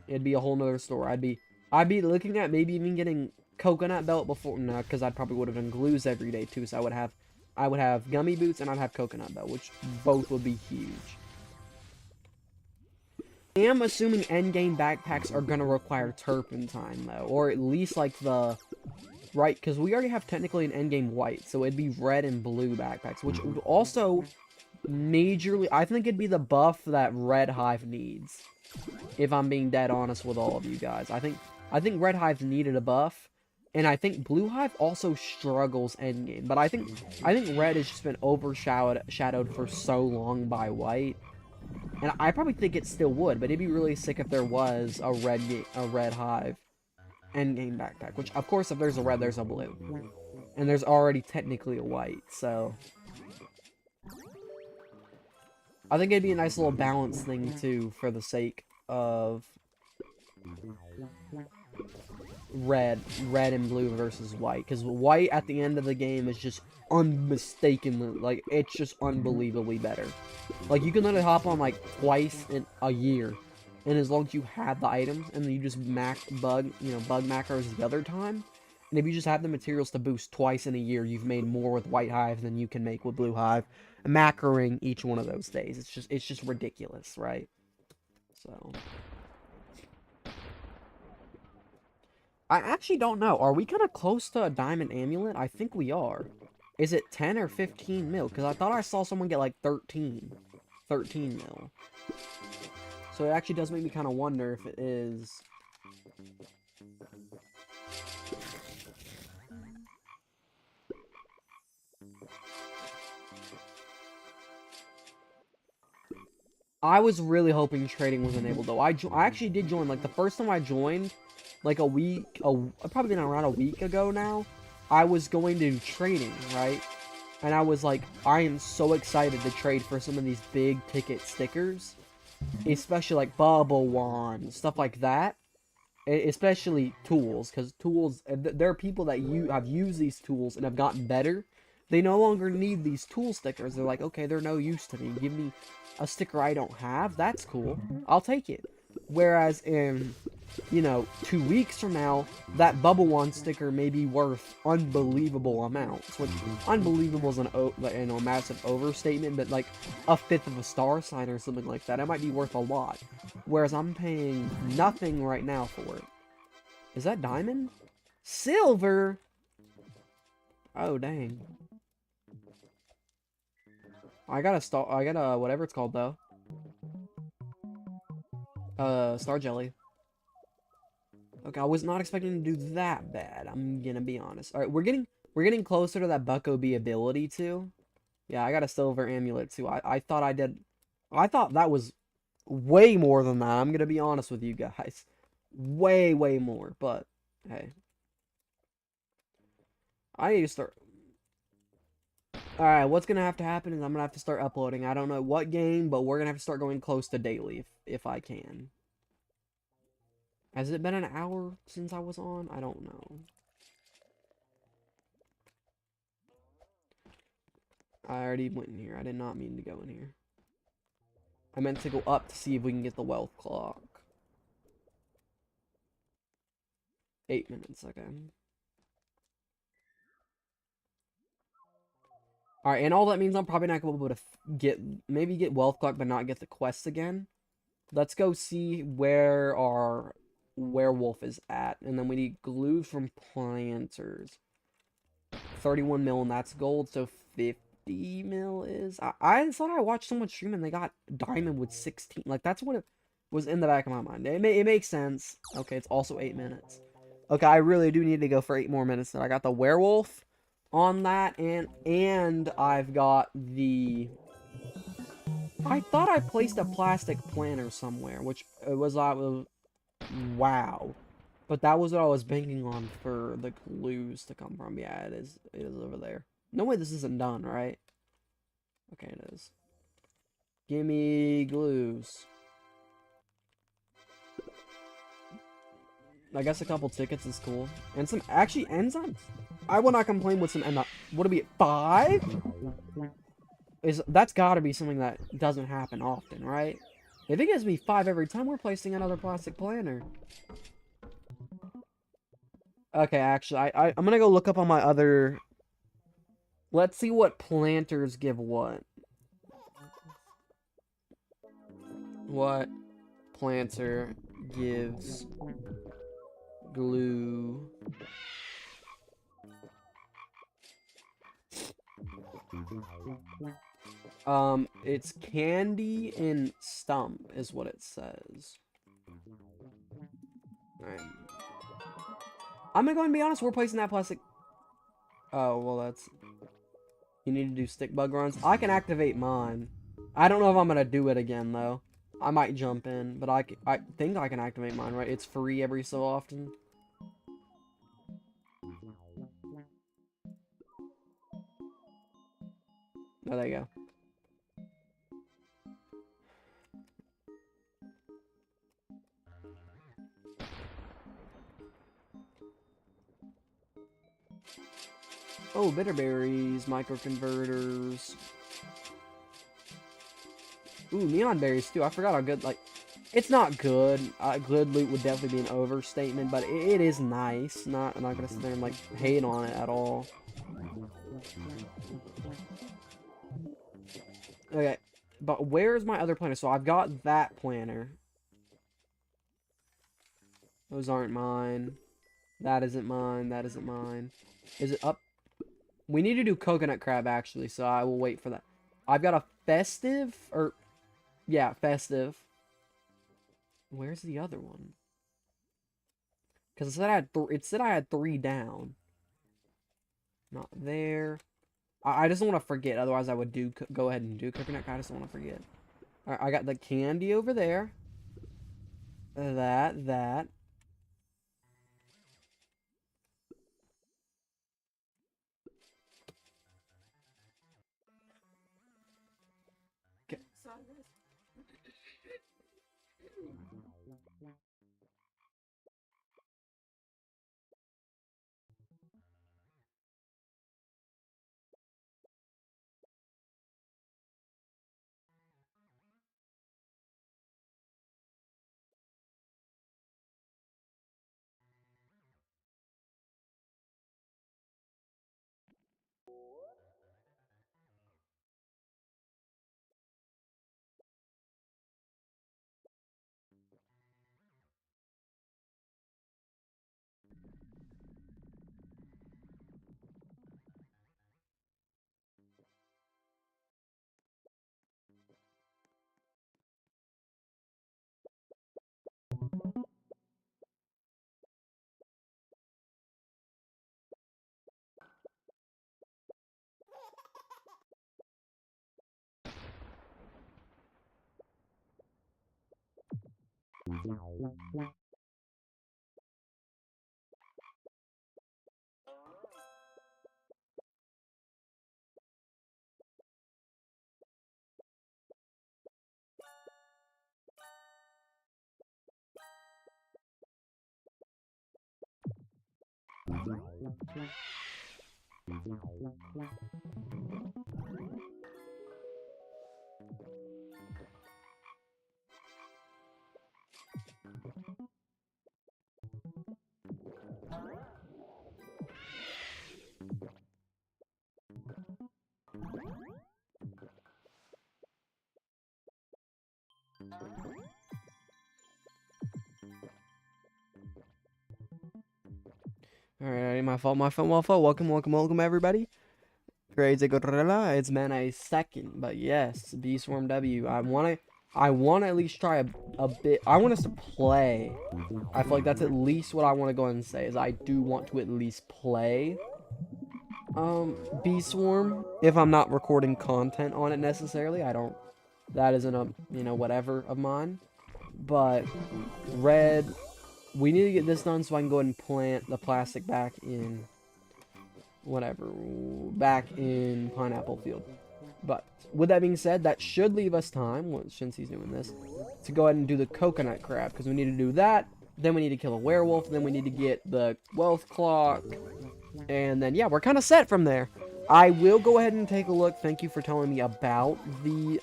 It'd be a whole nother story. I'd be looking at maybe even getting coconut belt before, no, because I probably would have done glues every day, too, so I would have gummy boots and I'd have coconut belt, which both would be huge. I am assuming endgame backpacks are going to require turpentine, though. Or at least, like, the... Right, because we already have technically an endgame white, so it'd be red and blue backpacks, which would also majorly... I think it'd be the buff that Red Hive needs. If I'm being dead honest with all of you guys. I think Red Hive needed a buff, and I think Blue Hive also struggles endgame. But I think Red has just been overshadowed for so long by White. And I probably think it still would, but it'd be really sick if there was a Red Hive endgame backpack. Which, of course, if there's a red, there's a blue. And there's already technically a white, so... I think it'd be a nice little balance thing, too, for the sake of... Red and blue versus white. Because white, at the end of the game, is just unmistakably, like, it's just unbelievably better. Like, you can literally hop on, like, twice in a year and as long as you have the items, and then you just bug macros the other time, and if you just have the materials to boost twice in a year, you've made more with White Hive than you can make with Blue Hive, macroing each one of those days. It's just ridiculous, right? So I actually don't know. Are we kind of close to a diamond amulet? I think we are. Is it 10 or 15 mil? Because I thought I saw someone get like 13 mil. So it actually does make me kind of wonder if it is. I was really hoping trading was enabled though. I actually did join, like the first time I joined, like probably been around a week ago now. I was going to trading, right? And I was like, I am so excited to trade for some of these big ticket stickers, especially like bubble wands, stuff like that. Especially tools, because tools, there are people that have used these tools and have gotten better. They no longer need these tool stickers. They're like, okay, they're no use to me. Give me a sticker I don't have. That's cool. I'll take it. Whereas in, 2 weeks from now, that bubble wand sticker may be worth unbelievable amounts. Which, unbelievable is a massive overstatement, but like a fifth of a star sign or something like that, it might be worth a lot. Whereas I'm paying nothing right now for it. Is that diamond? Silver? Oh, dang. I got a whatever it's called though. Star jelly. Okay, I was not expecting to do that bad. I'm gonna be honest. All right, we're getting closer to that Bucko Bee ability too. Yeah, I got a silver amulet too. I thought I did. I thought that was way more than that. I'm gonna be honest with you guys. Way more. But hey, I need to start. Alright, what's gonna have to happen is I'm gonna have to start uploading. I don't know what game, but we're gonna have to start going close to daily if I can. Has it been an hour since I was on? I don't know. I already went in here. I did not mean to go in here. I meant to go up to see if we can get the wealth clock. 8 minutes, okay. Alright, and all that means I'm probably not going to be able to maybe get wealth clock, but not get the quests again. Let's go see where our werewolf is at. And then we need glue from planters. 31 mil, and that's gold, so 50 mil is... I thought I watched someone stream and they got diamond with 16. Like, that's what it was in the back of my mind. It makes sense. Okay, it's also 8 minutes. Okay, I really do need to go for 8 more minutes. Then I got the werewolf on that, and I've got the... I thought I placed a plastic planter somewhere, which was wow. But that was what I was banking on for the glues to come from. Yeah, it is over there. No way this isn't done, right? Okay, it is. Give me glues. I guess a couple tickets is cool. And some, actually, enzymes. I will not complain with some, would it be 5? That's gotta be something that doesn't happen often, right? If it gives me 5 every time, we're placing another plastic planter. Okay, actually, I'm gonna go look up on my other... Let's see what planters give what. What planter gives glue... It's candy and stump is what it says. Alright. I'm gonna go and be honest, we're placing that plastic... Oh, well that's... You need to do stick bug runs. I can activate mine. I don't know if I'm gonna do it again, though. I might jump in, but I think I can activate mine, right? It's free every so often. Oh, there you go. Oh, bitterberries, microconverters. Ooh, neon berries too. I forgot how good, like, It's not good. Good loot would definitely be an overstatement, but it is nice. I'm not gonna sit there and like hate on it at all. Okay, but where's my other planner? So I've got that planner. Those aren't mine. That isn't mine. That isn't mine. Is it up? We need to do coconut crab actually, so I will wait for that. I've got a festive, or yeah, festive. Where's the other one? Because it said I had 3 down. Not there. I just don't want to forget. Otherwise, I would go ahead and do coconut. I just don't want to forget. All right, I got the candy over there. That. Okay. All right, my fault. Welcome, everybody. Crazy Gorilla. It's been a second, but yes, Beesworm W. I wanna at least try a bit. I want us to play. I feel like that's at least what I want to go ahead and say is I do want to at least play. Beeswarm. If I'm not recording content on it necessarily, I don't. That isn't a whatever of mine. But red. We need to get this done so I can go ahead and plant the plastic back in back in pineapple field. But with that being said, that should leave us time, since he's doing this, to go ahead and do the coconut crab, because we need to do that, then we need to kill a werewolf, then we need to get the wealth clock, and then yeah, we're kind of set from there. I will go ahead and take a look. Thank you for telling me about the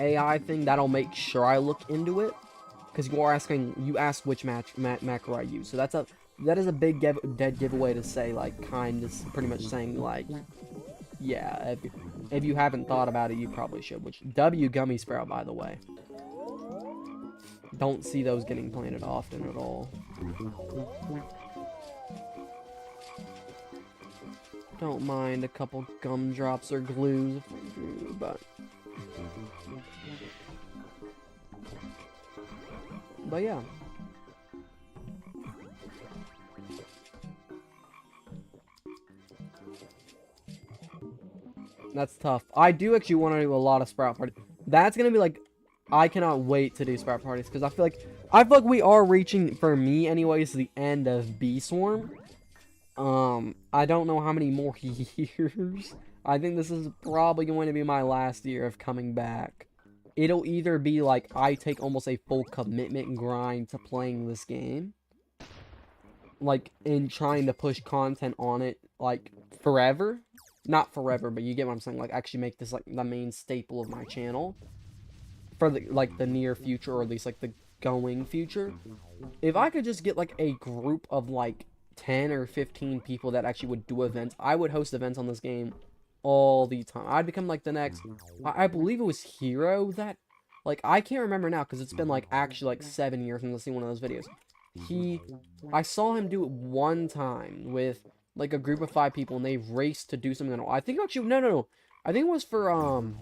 AI thing. That'll make sure I look into it. Because you asked which macro I use, so that is a big dead giveaway to say, like, kind of pretty much saying, like, yeah, if you haven't thought about it, you probably should. Which W gummy sprout, by the way, don't see those getting planted often at all. Don't mind a couple gumdrops or glues, but yeah. That's tough. I do actually want to do a lot of sprout parties. That's gonna be like, I cannot wait to do sprout parties because I feel like we are reaching, for me anyways, the end of Bee Swarm. I don't know how many more years. I think this is probably going to be my last year of coming back. It'll either be like I take almost a full commitment and grind to playing this game, like in trying to push content on it like forever. Not forever, but you get what I'm saying, like actually make this like the main staple of my channel. for the like the near future, or at least like the going future. If I could just get like a group of like 10 or 15 people that actually would do events, I would host events on this game all the time. I'd become like the next, I believe it was Hero that, like, I can't remember now because it's been like actually like 7 years since I've seen one of those videos. I saw him do it one time with like a group of 5 people, and they raced to do something. I think actually, no. I think it was for,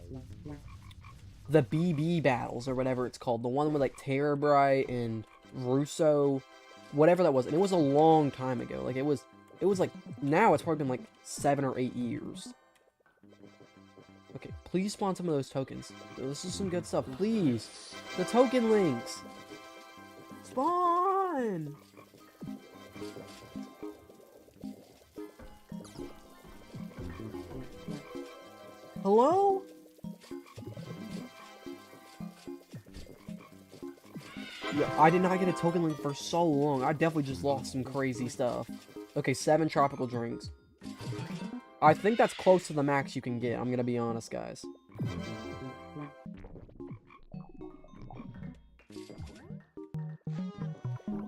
the BB battles or whatever it's called. The one with like Terrorbright and Russo, whatever that was. And it was a long time ago. Like it was like, now it's probably been like 7 or 8 years. Okay, please spawn some of those tokens. This is some good stuff. Please. The token links. Spawn! Hello? Yeah, I did not get a token link for so long. I definitely just lost some crazy stuff. Okay, 7 tropical drinks. I think that's close to the max you can get. I'm gonna be honest, guys.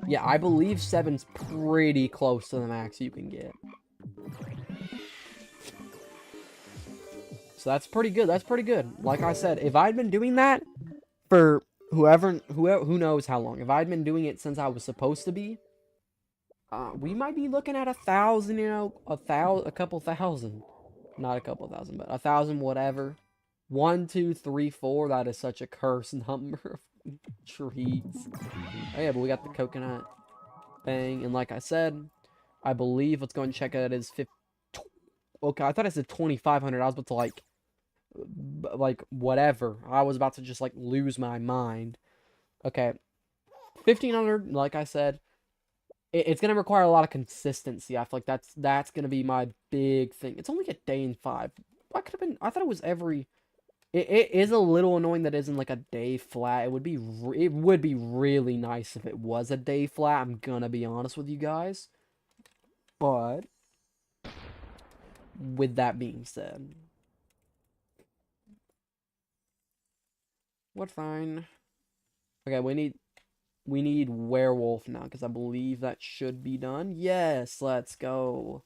Yeah, I believe 7's pretty close to the max you can get. So that's pretty good. That's pretty good. Like I said, if I'd been doing that for who knows how long. If I'd been doing it since I was supposed to be, we might be looking at 1,000, you know, a couple thousand. Not a couple thousand, but 1,000 whatever. 1, 2, 3, 4. That is such a cursed number of treats. Oh yeah, but we got the coconut thing, and like I said, I believe let's go and check it is 50. Okay, I thought I said 2,500. I was about to like whatever. I was about to just like lose my mind. Okay, 1,500. Like I said, it's gonna require a lot of consistency. I feel like that's gonna be my big thing. It's only a day in 5. I could have been. I thought it was every. It is a little annoying that isn't like a day flat. It would be really nice if it was a day flat. I'm gonna be honest with you guys. But with that being said, what fine? Okay, we need werewolf now because I believe that should be done. Yes, let's go.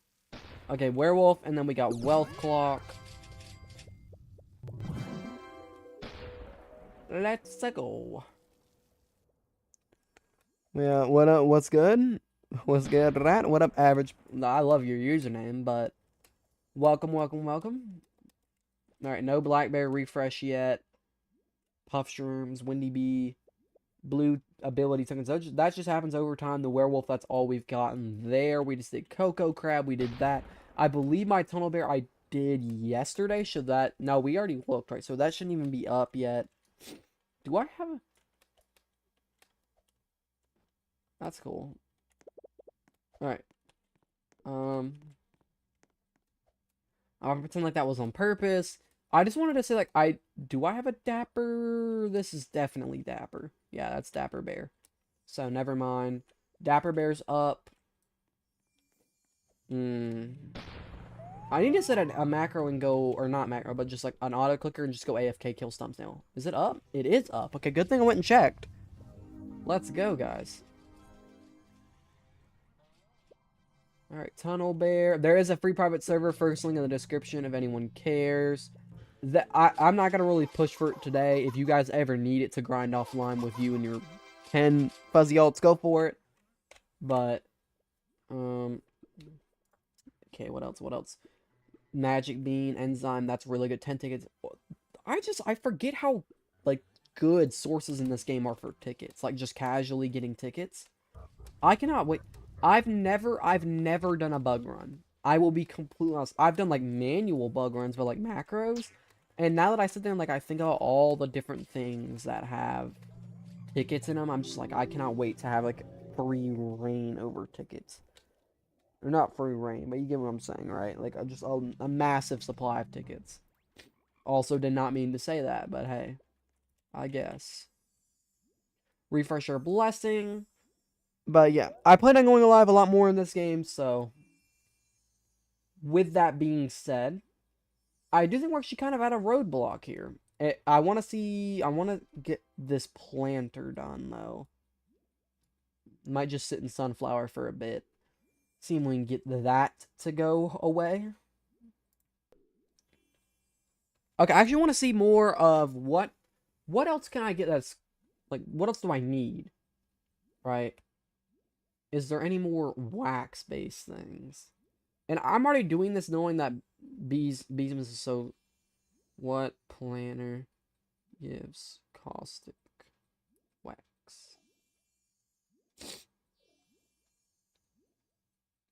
Okay, werewolf, and then we got wealth clock. Let's go. Yeah, what up? What's good? What's good, rat? What up, average? I love your username, but welcome. All right, no blackberry refresh yet. Puff shrooms, windy bee, blue ability tokens. That just happens over time. The werewolf, that's all we've gotten there. We just did cocoa crab. We did that. I believe my tunnel bear I did yesterday. Should that? No, we already looked, right? So that shouldn't even be up yet. Do I have a... That's cool. Alright. I'll pretend like that was on purpose. I just wanted to say, like, do I have a Dapper? This is definitely Dapper. Yeah, that's Dapper Bear. So, never mind. Dapper Bear's up. I need to set a macro and go, or not macro, but just like an auto clicker and just go AFK kill stumps now. Is it up? It is up. Okay, good thing I went and checked. Let's go, guys. Alright, Tunnel Bear. There is a free private server, first link in the description if anyone cares. I'm not going to really push for it today. If you guys ever need it to grind offline with you and your 10 fuzzy alts, go for it. But, okay, what else? Magic Bean, Enzyme, that's really good. 10 tickets. I forget how, like, good sources in this game are for tickets. Like, just casually getting tickets. I cannot wait. I've never done a bug run. I will be completely honest. I've done, like, manual bug runs with, like, macros. And now that I sit there and, like, I think about all the different things that have tickets in them, I'm just like, I cannot wait to have, like, free reign over tickets. Or not free reign, but you get what I'm saying, right? Like, just a massive supply of tickets. Also did not mean to say that, but hey. I guess. Refresher blessing. But yeah, I plan on going live a lot more in this game, so... With that being said, I do think we're actually kind of at a roadblock here. I want to see. I want to get this planter done though. Might just sit in sunflower for a bit. See if we can get that to go away. Okay, I actually want to see more of what else can I get that's like what else do I need? Right? Is there any more wax based things? And I'm already doing this knowing that Beesmas is so what planner gives caustic wax?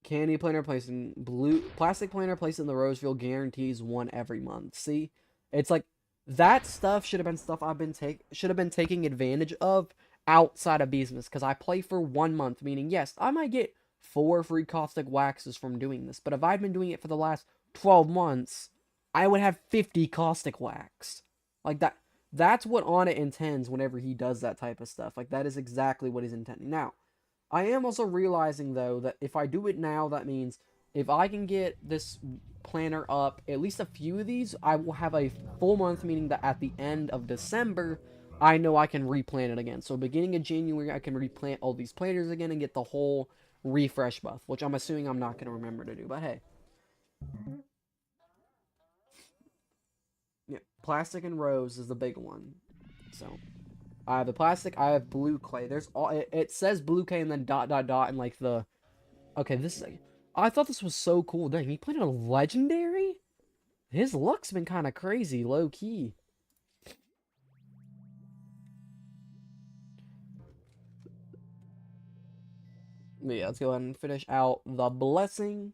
Candy planner placed in blue plastic planner placed in the Rosefield guarantees one every month. See? It's like that stuff should have been stuff I've been taking advantage of outside of Beesmas because I play for 1 month, meaning yes, I might get 4 free caustic waxes from doing this, but if I'd been doing it for the last 12 months, I would have 50 caustic wax. Like that's what Onnit intends whenever he does that type of stuff. Like that is exactly what he's intending. Now, I am also realizing though that if I do it now, that means if I can get this planner up, at least a few of these, I will have a full month, meaning that at the end of December, I know I can replant it again. So beginning of January, I can replant all these planters again and get the whole refresh buff, which I'm assuming I'm not going to remember to do, but hey. Yeah, plastic and rose is the big one. So, I have the plastic, I have blue clay. There's all, it says blue clay and then dot, dot, dot, and like the, okay, this is, I thought this was so cool. Dang, he planted a legendary? His luck's been kind of crazy, low-key. Yeah, let's go ahead and finish out the blessing.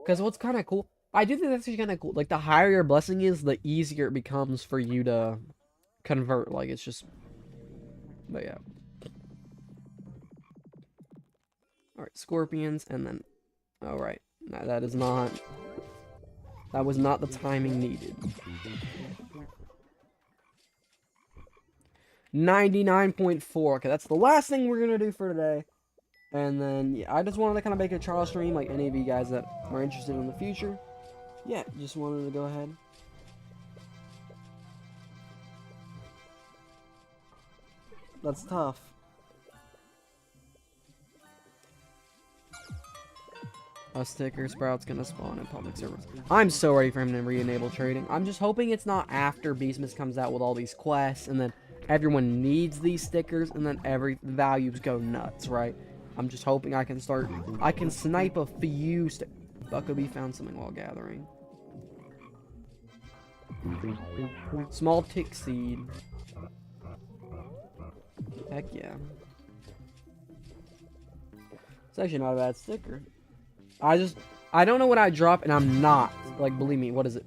Because what's kind of cool, I do think that's actually kind of cool. Like, the higher your blessing is, the easier it becomes for you to convert. Like, it's just, but yeah. Alright, scorpions, and then, alright. No, that is not, that was not the timing needed. 99.4. Okay, that's the last thing we're gonna do for today. And then, yeah, I just wanted to kind of make a trial stream, like any of you guys that are interested in the future. Yeah, just wanted to go ahead. That's tough. A sticker sprout's gonna spawn in public servers. I'm so ready for him to re-enable trading. I'm just hoping it's not after Beesmas comes out with all these quests, and then everyone needs these stickers, and then every values go nuts, right? I'm just hoping I can snipe a few Buckabee found something while gathering. Small tick seed. Heck yeah. It's actually not a bad sticker. I don't know what I drop, and I'm not. Like, believe me, what is it?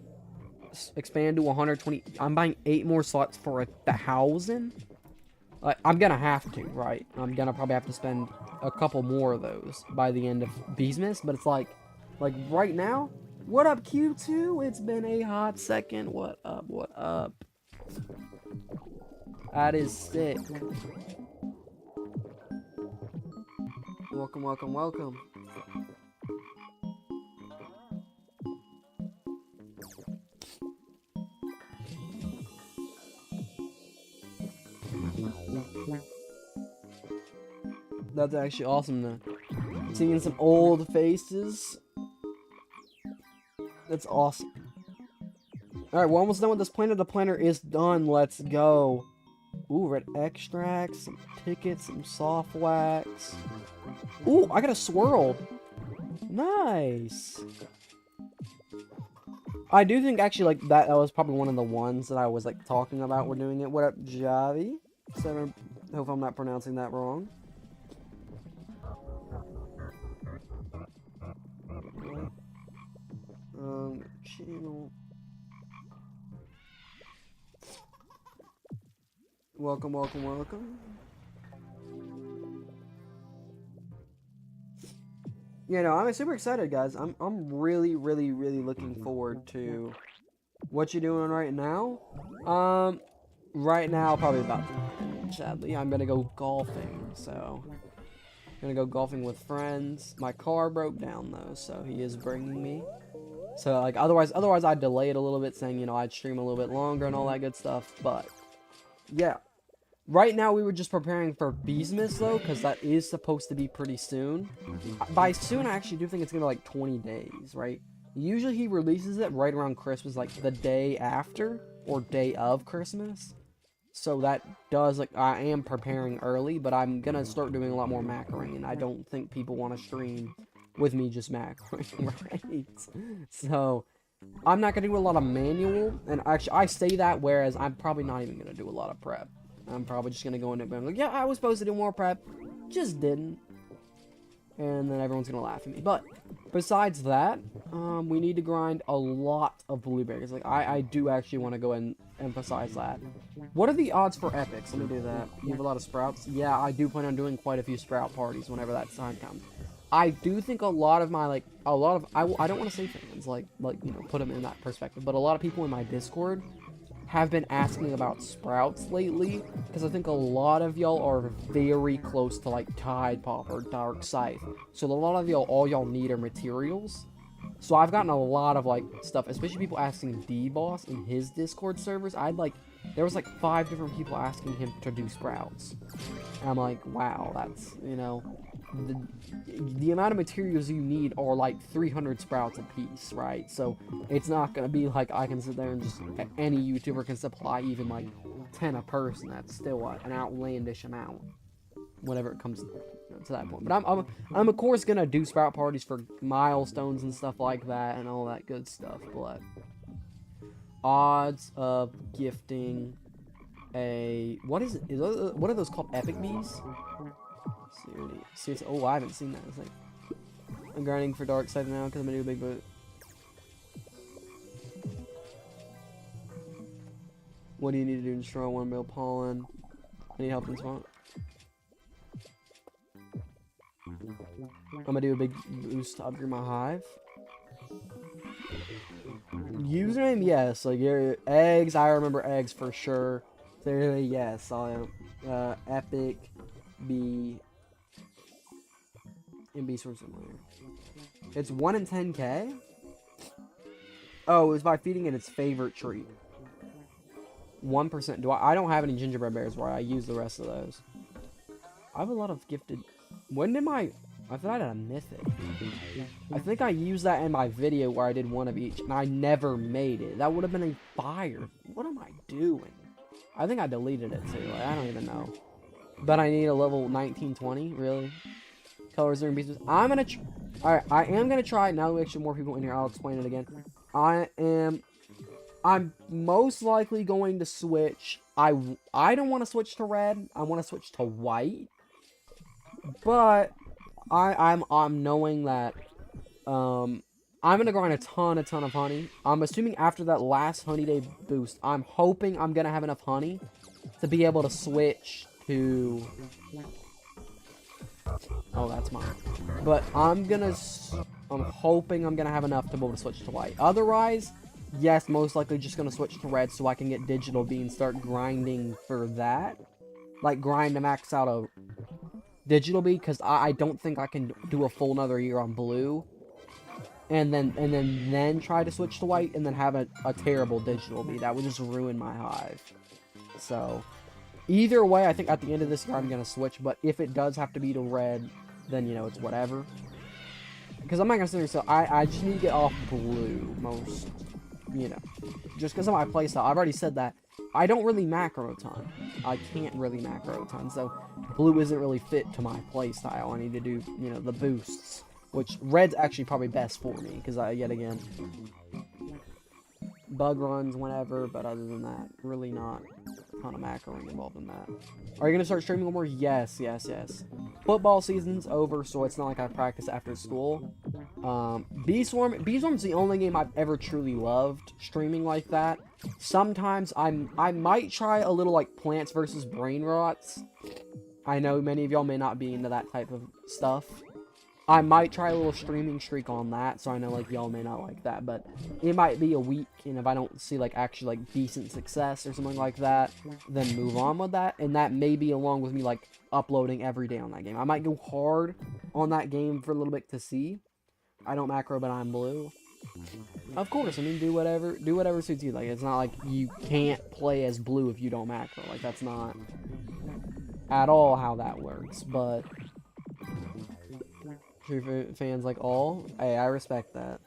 Expand to 120. I'm buying 8 more slots for 1,000? Like, I'm gonna have to, right? I'm gonna probably have to spend a couple more of those by the end of Beesmas, but it's like right now, what up, Q2? It's been a hot second. What up, what up? That is sick. Welcome, welcome, welcome. That's actually awesome though. Seeing some old faces. That's awesome. Alright, we're almost done with this planter. The planter is done. Let's go. Ooh, red extract, some tickets, some soft wax. Ooh, I got a swirl. Nice. I do think actually like that was probably one of the ones that I was like talking about. We're doing it. What up, Javi? So, I hope I'm not pronouncing that wrong. Channel. Welcome, welcome, welcome. Yeah, no, I'm super excited, guys. I'm really, really, really looking forward to what you're doing right now. Right now, probably about to end, sadly. I'm gonna go golfing, so I'm gonna go golfing with friends. My car broke down though, so he is bringing me. So like otherwise I'd delay it a little bit, saying, you know, I'd stream a little bit longer and all that good stuff. But yeah, right now we were just preparing for Beesmas though, because that is supposed to be pretty soon. By soon, I actually do think it's gonna be like 20 days, right? Usually he releases it right around Christmas, like the day after or day of Christmas. So that does, like, I am preparing early, but I'm gonna start doing a lot more macroing, and I don't think people want to stream with me just macroing, right? So I'm not gonna do a lot of manual, and actually I say that, whereas I'm probably not even gonna do a lot of prep. I'm probably just gonna go in and be like, yeah, I was supposed to do more prep, just didn't. And then everyone's gonna laugh at me. But besides that, we need to grind a lot of blueberries. Like, I do actually want to go and emphasize that. What are the odds for epics? Let me do that. You have a lot of sprouts? Yeah, I do plan on doing quite a few sprout parties whenever that time comes. I do think a lot of my, like, I don't want to say fans, like, you know, put them in that perspective, but a lot of people in my Discord have been asking about sprouts lately, because I think a lot of y'all are very close to, like, Tide Pop or Dark Scythe. So a lot of y'all, all y'all need are materials. So I've gotten a lot of, like, stuff, especially people asking D-Boss in his Discord servers. There was, like, 5 different people asking him to do sprouts. And I'm like, wow, that's, you know, the amount of materials you need are like 300 sprouts a piece, right? So it's not gonna be like I can sit there and just any YouTuber can supply even like 10 a person. That's still an outlandish amount whenever it comes to that point. But I'm of course gonna do sprout parties for milestones and stuff like that and all that good stuff. But odds of gifting a what are those called? Epic bees? Seriously, oh, I haven't seen that. It's like, I'm grinding for Dark Side now because I'm gonna do a big boot. What do you need to do in destroy 1 mil pollen? I need help in spawn. I'm gonna do a big boost to upgrade my hive. Username, yes. Like your eggs, I remember eggs for sure. So yes, epic B. In Beesmas Simulator. It's 1 in 10k? Oh, it was by feeding it its favorite treat. 1%. I don't have any gingerbread bears where I use the rest of those. I have a lot of gifted... When did I thought I had a mythic. I think I used that in my video where I did one of each, and I never made it. That would have been a fire. What am I doing? I think I deleted it too. Like, I don't even know. But I need a level 1920, really? Colors are in Beesmas. Alright, I am gonna try. Now that we actually more people in here, I'll explain it again. I'm most likely going to switch. I don't want to switch to red. I want to switch to white. But I'm knowing that I'm gonna grind a ton of honey. I'm assuming after that last honey day boost, I'm hoping I'm gonna have enough honey to be able to switch to... Oh, that's mine. But I'm hoping I'm gonna have enough to be able to switch to white. Otherwise, yes, most likely just gonna switch to red so I can get digital B and start grinding for that. Like, grind to max out a digital B, because I don't think I can do a full another year on blue. And then try to switch to white and then have a terrible digital B. That would just ruin my hive. So... either way, I think at the end of this year, I'm going to switch, but if it does have to be to red, then, you know, it's whatever. Because I'm not going to sit here, so I just need to get off blue, most, you know, just because of my playstyle. I've already said that. I don't really macro a ton. I can't really macro a ton, so blue isn't really fit to my playstyle. I need to do, you know, the boosts, which red's actually probably best for me, because yet again, bug runs whenever, but other than that, really not a ton of macroing involved in that. Are you going to start streaming more? Yes. Football season's over, so it's not like I practice after school. Beeswarm's the only game I've ever truly loved streaming like that. Sometimes I might try a little like Plants vs. Brain Rots. I know many of y'all may not be into that type of stuff. I might try a little streaming streak on that, so I know, like, y'all may not like that, but it might be a week, and if I don't see, like, actually, like, decent success or something like that, then move on with that, and that may be along with me, like, uploading every day on that game. I might go hard on that game for a little bit to see. I don't macro, but I'm blue. Of course, I mean, do whatever suits you. Like, it's not like you can't play as blue if you don't macro. Like, that's not at all how that works. But true fans like all, hey, I respect that.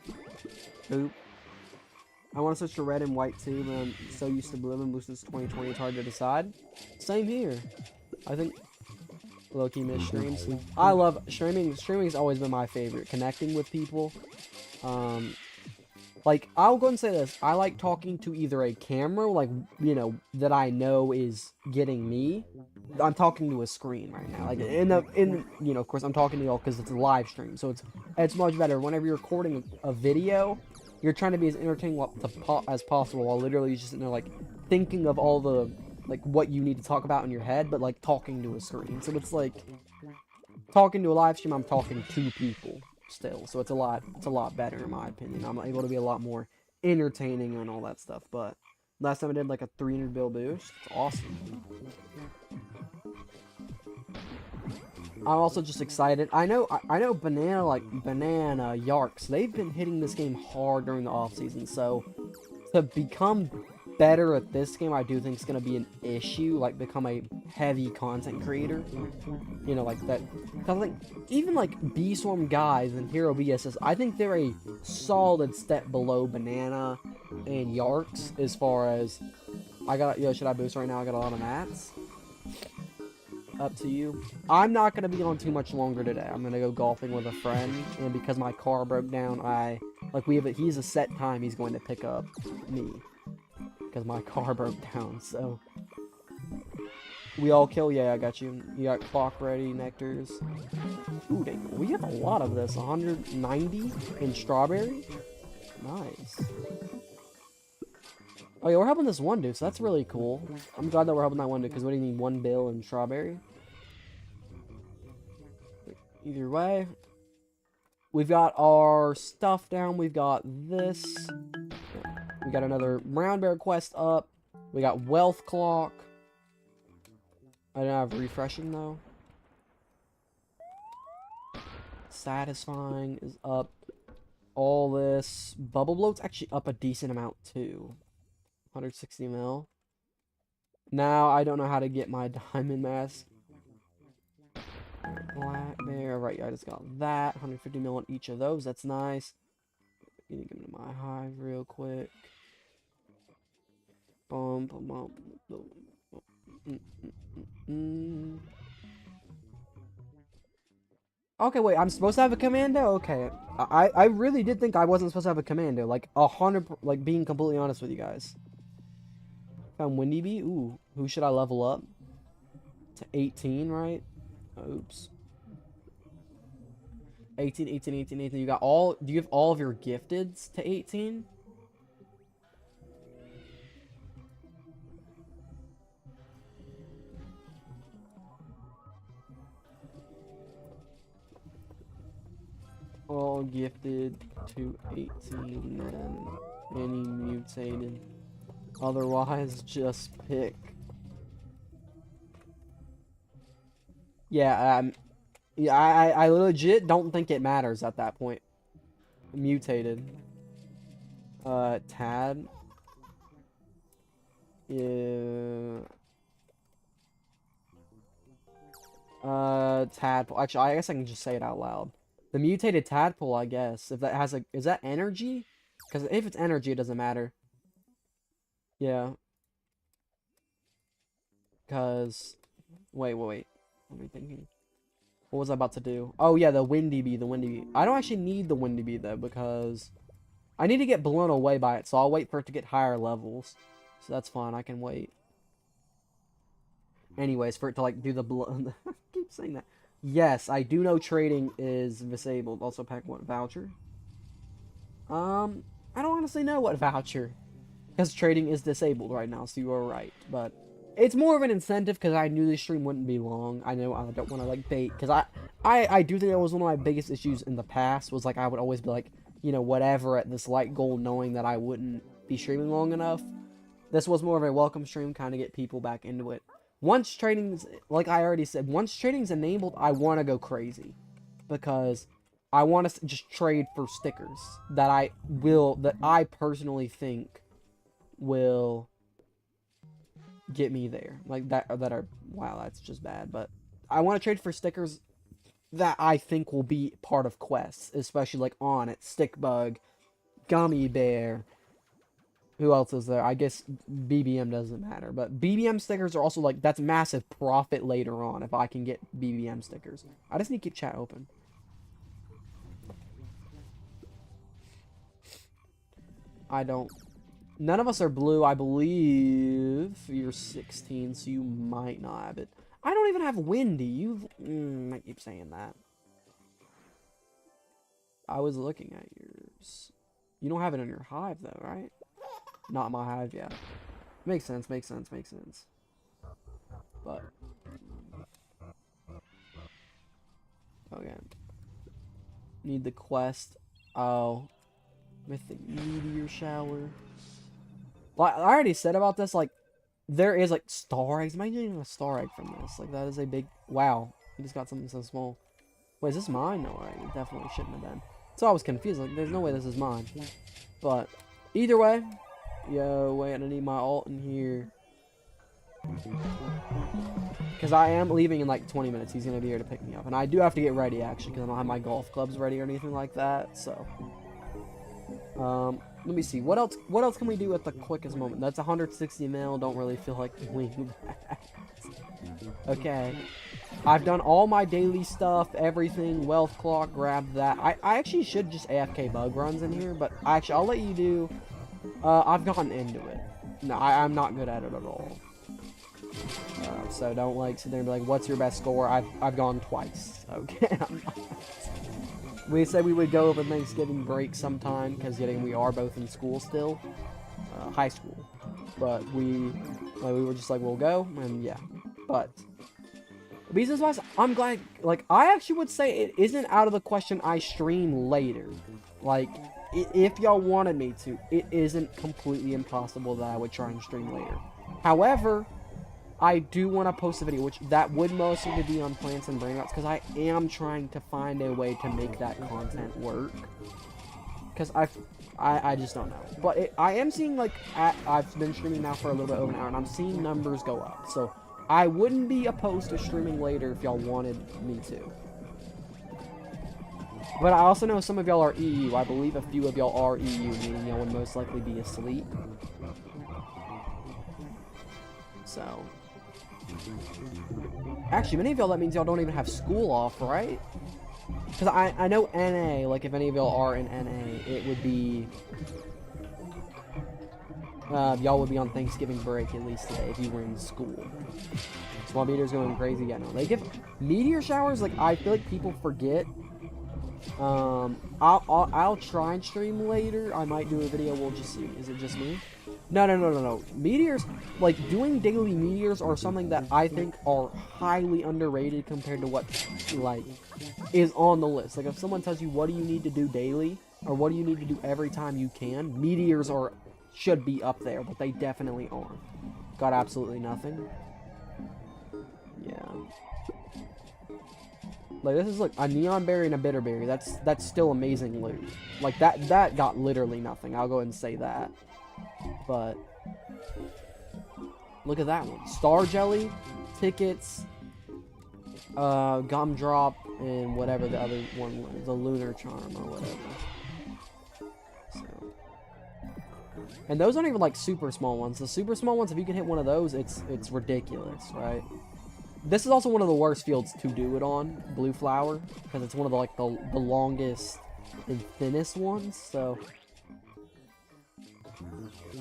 Oop. I want to switch to red and white too, but I'm so used to blue and blue since 2020. It's hard to decide. Same here. I think low-key miss streams. I love streaming. Streaming's always been my favorite. Connecting with people. Like, I'll go and say this. I like talking to either a camera, like, you know, that I know is getting me. I'm talking to a screen right now. Like, you know, of course, I'm talking to y'all because it's a live stream. So it's much better. Whenever you're recording a video, you're trying to be as entertaining as possible while literally just, you know, like, thinking of all the, like, what you need to talk about in your head, but, like, talking to a screen. So it's like, talking to a live stream, I'm talking to people still. So it's a lot better in my opinion. I'm able to be a lot more entertaining and all that stuff. But last time I did, like, a 300 bill boost. It's awesome. I'm also just excited. I know Banana Yarks, they've been hitting this game hard during the off season. So to become better at this game, I do think it's going to be an issue, like become a heavy content creator, you know, like that. Because like even like B-Swarm guys and Hero BSS, I think they're a solid step below Banana and Yarks as far as should I boost right now? I got a lot of mats. Up to you. I'm not gonna be on too much longer today. I'm gonna go golfing with a friend, and because my car broke down, he's a set time he's going to pick up me. Because my car broke down, so we all kill. Yeah, I got you. You got clock ready, nectars. Ooh, dang, we have a lot of this. 190 in strawberry. Nice. Oh yeah, we're helping this one dude, so that's really cool. I'm glad that we're helping that one dude, because what do you need? 1 bill in strawberry? Either way, we've got our stuff down. We've got this. We got another brown bear quest up. We got wealth clock. I don't have refreshing though. Satisfying is up. All this bubble bloat's actually up a decent amount too. 160 mil. Now I don't know how to get my diamond mask. Black bear, right? I just got that. 150 mil on each of those. That's nice. Give me my hive real quick. Bum, bum, bum, bum, bum. Okay, wait. I'm supposed to have a commando. Okay, I really did think I wasn't supposed to have a commando. Like 100. Like being completely honest with you guys. Found Windy Bee. Ooh, who should I level up? To 18, right? Oops. 18, 18, 18, 18. You got all. Do you have all of your gifteds to 18? All gifted to 18, then any mutated. Otherwise, just pick. Yeah, I legit don't think it matters at that point. Mutated. Tad. Yeah. Tadpole. Actually, I guess I can just say it out loud. The mutated tadpole, I guess. If that has a... Is that energy? Because if it's energy, it doesn't matter. Yeah. Because... Wait. What am I thinking? What was I about to do? Oh, yeah, the Windy Bee. I don't actually need the Windy Bee, though, because... I need to get blown away by it, so I'll wait for it to get higher levels. So that's fine. I can wait. Anyways, for it to, like, do the blow... I keep saying that. Yes, I do know trading is disabled. Also, pack one voucher. I don't honestly know what voucher. Because trading is disabled right now, so you are right. But it's more of an incentive because I knew this stream wouldn't be long. I know I don't want to, like, bait. Because I do think that was one of my biggest issues in the past. Was, like, I would always be, like, you know, whatever at this light goal, knowing that I wouldn't be streaming long enough. This was more of a welcome stream, kind of get people back into it. Once trading's, like I already said, once trading's enabled, I want to go crazy. Because I want to just trade for stickers that I personally think will get me there. Like that are, wow, that's just bad. But I want to trade for stickers that I think will be part of quests, especially like on it, Stickbug, Gummy Bear. Who else is there? I guess BBM doesn't matter, but BBM stickers are also like, that's massive profit later on if I can get BBM stickers. I just need to keep chat open. I don't. None of us are blue, I believe. You're 16, so you might not have it. I don't even have Windy. I keep saying that. I was looking at yours. You don't have it in your hive, though, right? Not my hive, yeah. Makes sense, makes sense, makes sense. But. Okay. Need the quest. Oh. Mythic meteor shower. Well, I already said about this, like, there is, like, star eggs. Imagine getting a star egg from this. Like, that is a big... Wow. You just got something so small. Wait, is this mine? No, it definitely shouldn't have been. So I was confused. Like, there's no way this is mine. But, either way... Yo, wait, I need my alt in here. Because I am leaving in, like, 20 minutes. He's going to be here to pick me up. And I do have to get ready, actually, because I don't have my golf clubs ready or anything like that. So... let me see. What else can we do at the quickest moment? That's 160 mil. Don't really feel like doing that. Okay. I've done all my daily stuff, everything. Wealth clock, grab that. I actually should just AFK bug runs in here, but actually, I'll let you do... I've gotten into it. No, I'm not good at it at all. So don't, like, sit there and be like, what's your best score? I've gone twice. Okay. We said we would go over Thanksgiving break sometime, because we are both in school still. High school. But we were just like, we'll go, and yeah. But, business-wise, I'm glad, like, I actually would say it isn't out of the question I stream later. Like, if y'all wanted me to, it isn't completely impossible that I would try and stream later. However, I do want to post a video, which that would mostly be on plants and brain rots, because I am trying to find a way to make that content work. Because I just don't know. But I am seeing, like, I've been streaming now for a little bit over an hour, and I'm seeing numbers go up. So I wouldn't be opposed to streaming later if y'all wanted me to. But I also know some of y'all are EU. I believe a few of y'all are EU, meaning y'all would most likely be asleep. So... Actually, many of y'all, that means y'all don't even have school off, right? Because I know NA, like, if any of y'all are in NA, it would be... y'all would be on Thanksgiving break, at least today, if you were in school. Small meteors going crazy, yeah, no. They give meteor showers, like, I feel like people forget. I'll try and stream later. I might do a video, we'll just see. Is it just me? No. Meteors, like, doing daily meteors are something that I think are highly underrated compared to what, like, is on the list. Like, if someone tells you, what do you need to do daily, or what do you need to do every time you can, meteors should be up there, but they definitely aren't. Got absolutely nothing. Yeah. Like, this is, like, a neon berry and a bitter berry. That's still amazing loot. Like, that got literally nothing. I'll go ahead and say that. But look at that one. Star jelly, tickets, gumdrop, and whatever the other one was, the lunar charm or whatever. So, and those aren't even like super small ones. The super small ones, if you can hit one of those, it's ridiculous, right? This is also one of the worst fields to do it on, blue flower, because it's one of the, like, the longest and thinnest ones. So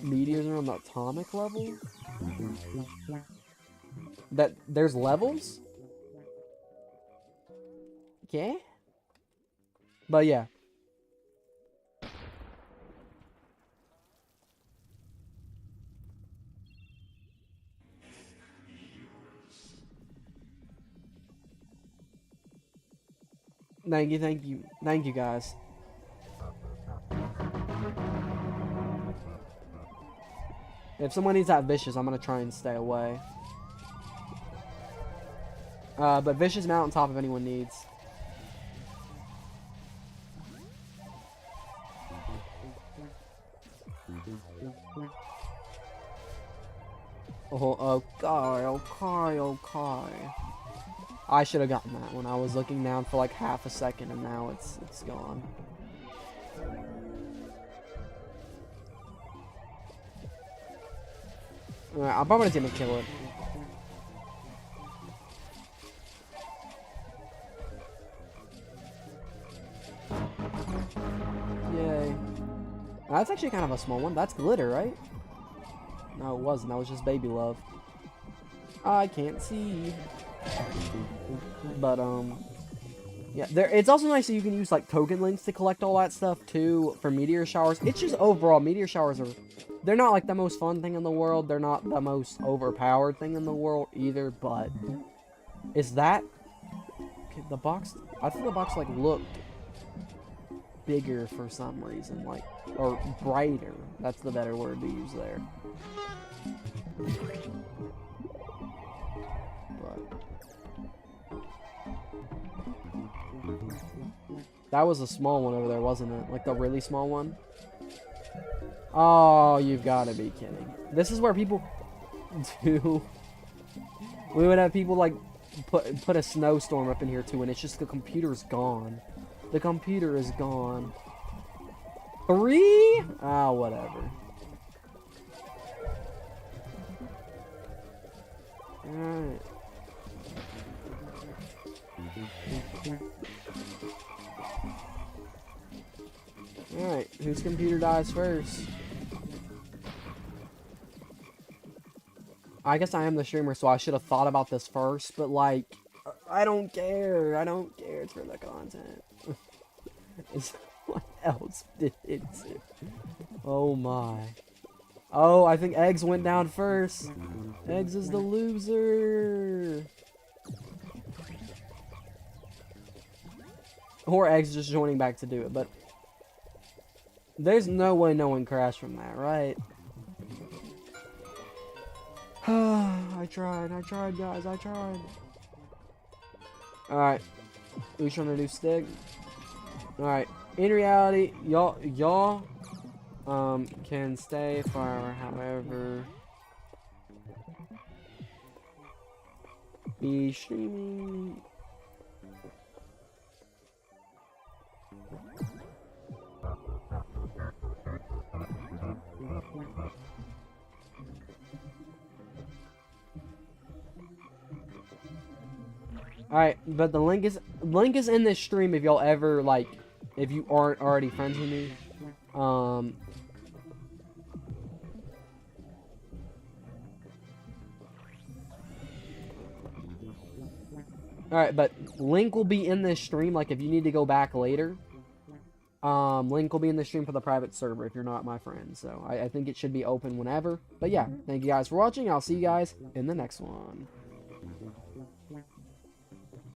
meteors are on the atomic level. That there's levels. Okay. But yeah. Thank you guys. If someone needs that vicious, I'm gonna try and stay away. But vicious mountaintop if anyone needs. Oh, okay. I should have gotten that one. I was looking down for like half a second, and now it's gone. Alright, I'm probably gonna kill it. Yay. That's actually kind of a small one. That's glitter, right? No, it wasn't. That was just baby love. I can't see. But, yeah, it's also nice that you can use, like, token links to collect all that stuff, too, for meteor showers. It's just overall, meteor showers they're not, like, the most fun thing in the world. They're not the most overpowered thing in the world, either, but is that... Okay, the box... I think the box, like, looked bigger for some reason, like, or brighter. That's the better word to use there. That was a small one over there, wasn't it? Like the really small one? Oh, you've got to be kidding. This is where people do... We would have people, like, put a snowstorm up in here, too, and it's just the computer's gone. The computer is gone. 3? Ah, whatever. Alright. Alright, whose computer dies first? I guess I am the streamer, so I should have thought about this first, but, like, I don't care. I don't care. It's for the content. It's what else did it do? Oh, my. Oh, I think Eggs went down first. Eggs is the loser. Or Eggs just joining back to do it, but... There's no way no one crashed from that, right? I tried, guys, I tried. Alright. Who's trying to do stick? Alright. In reality, y'all can stay for however be streaming. Alright, but the link is in this stream if y'all ever, like, if you aren't already friends with me. Alright, but link will be in this stream, like, if you need to go back later. Link will be in the stream for the private server if you're not my friend. So, I think it should be open whenever. But yeah, thank you guys for watching. I'll see you guys in the next one.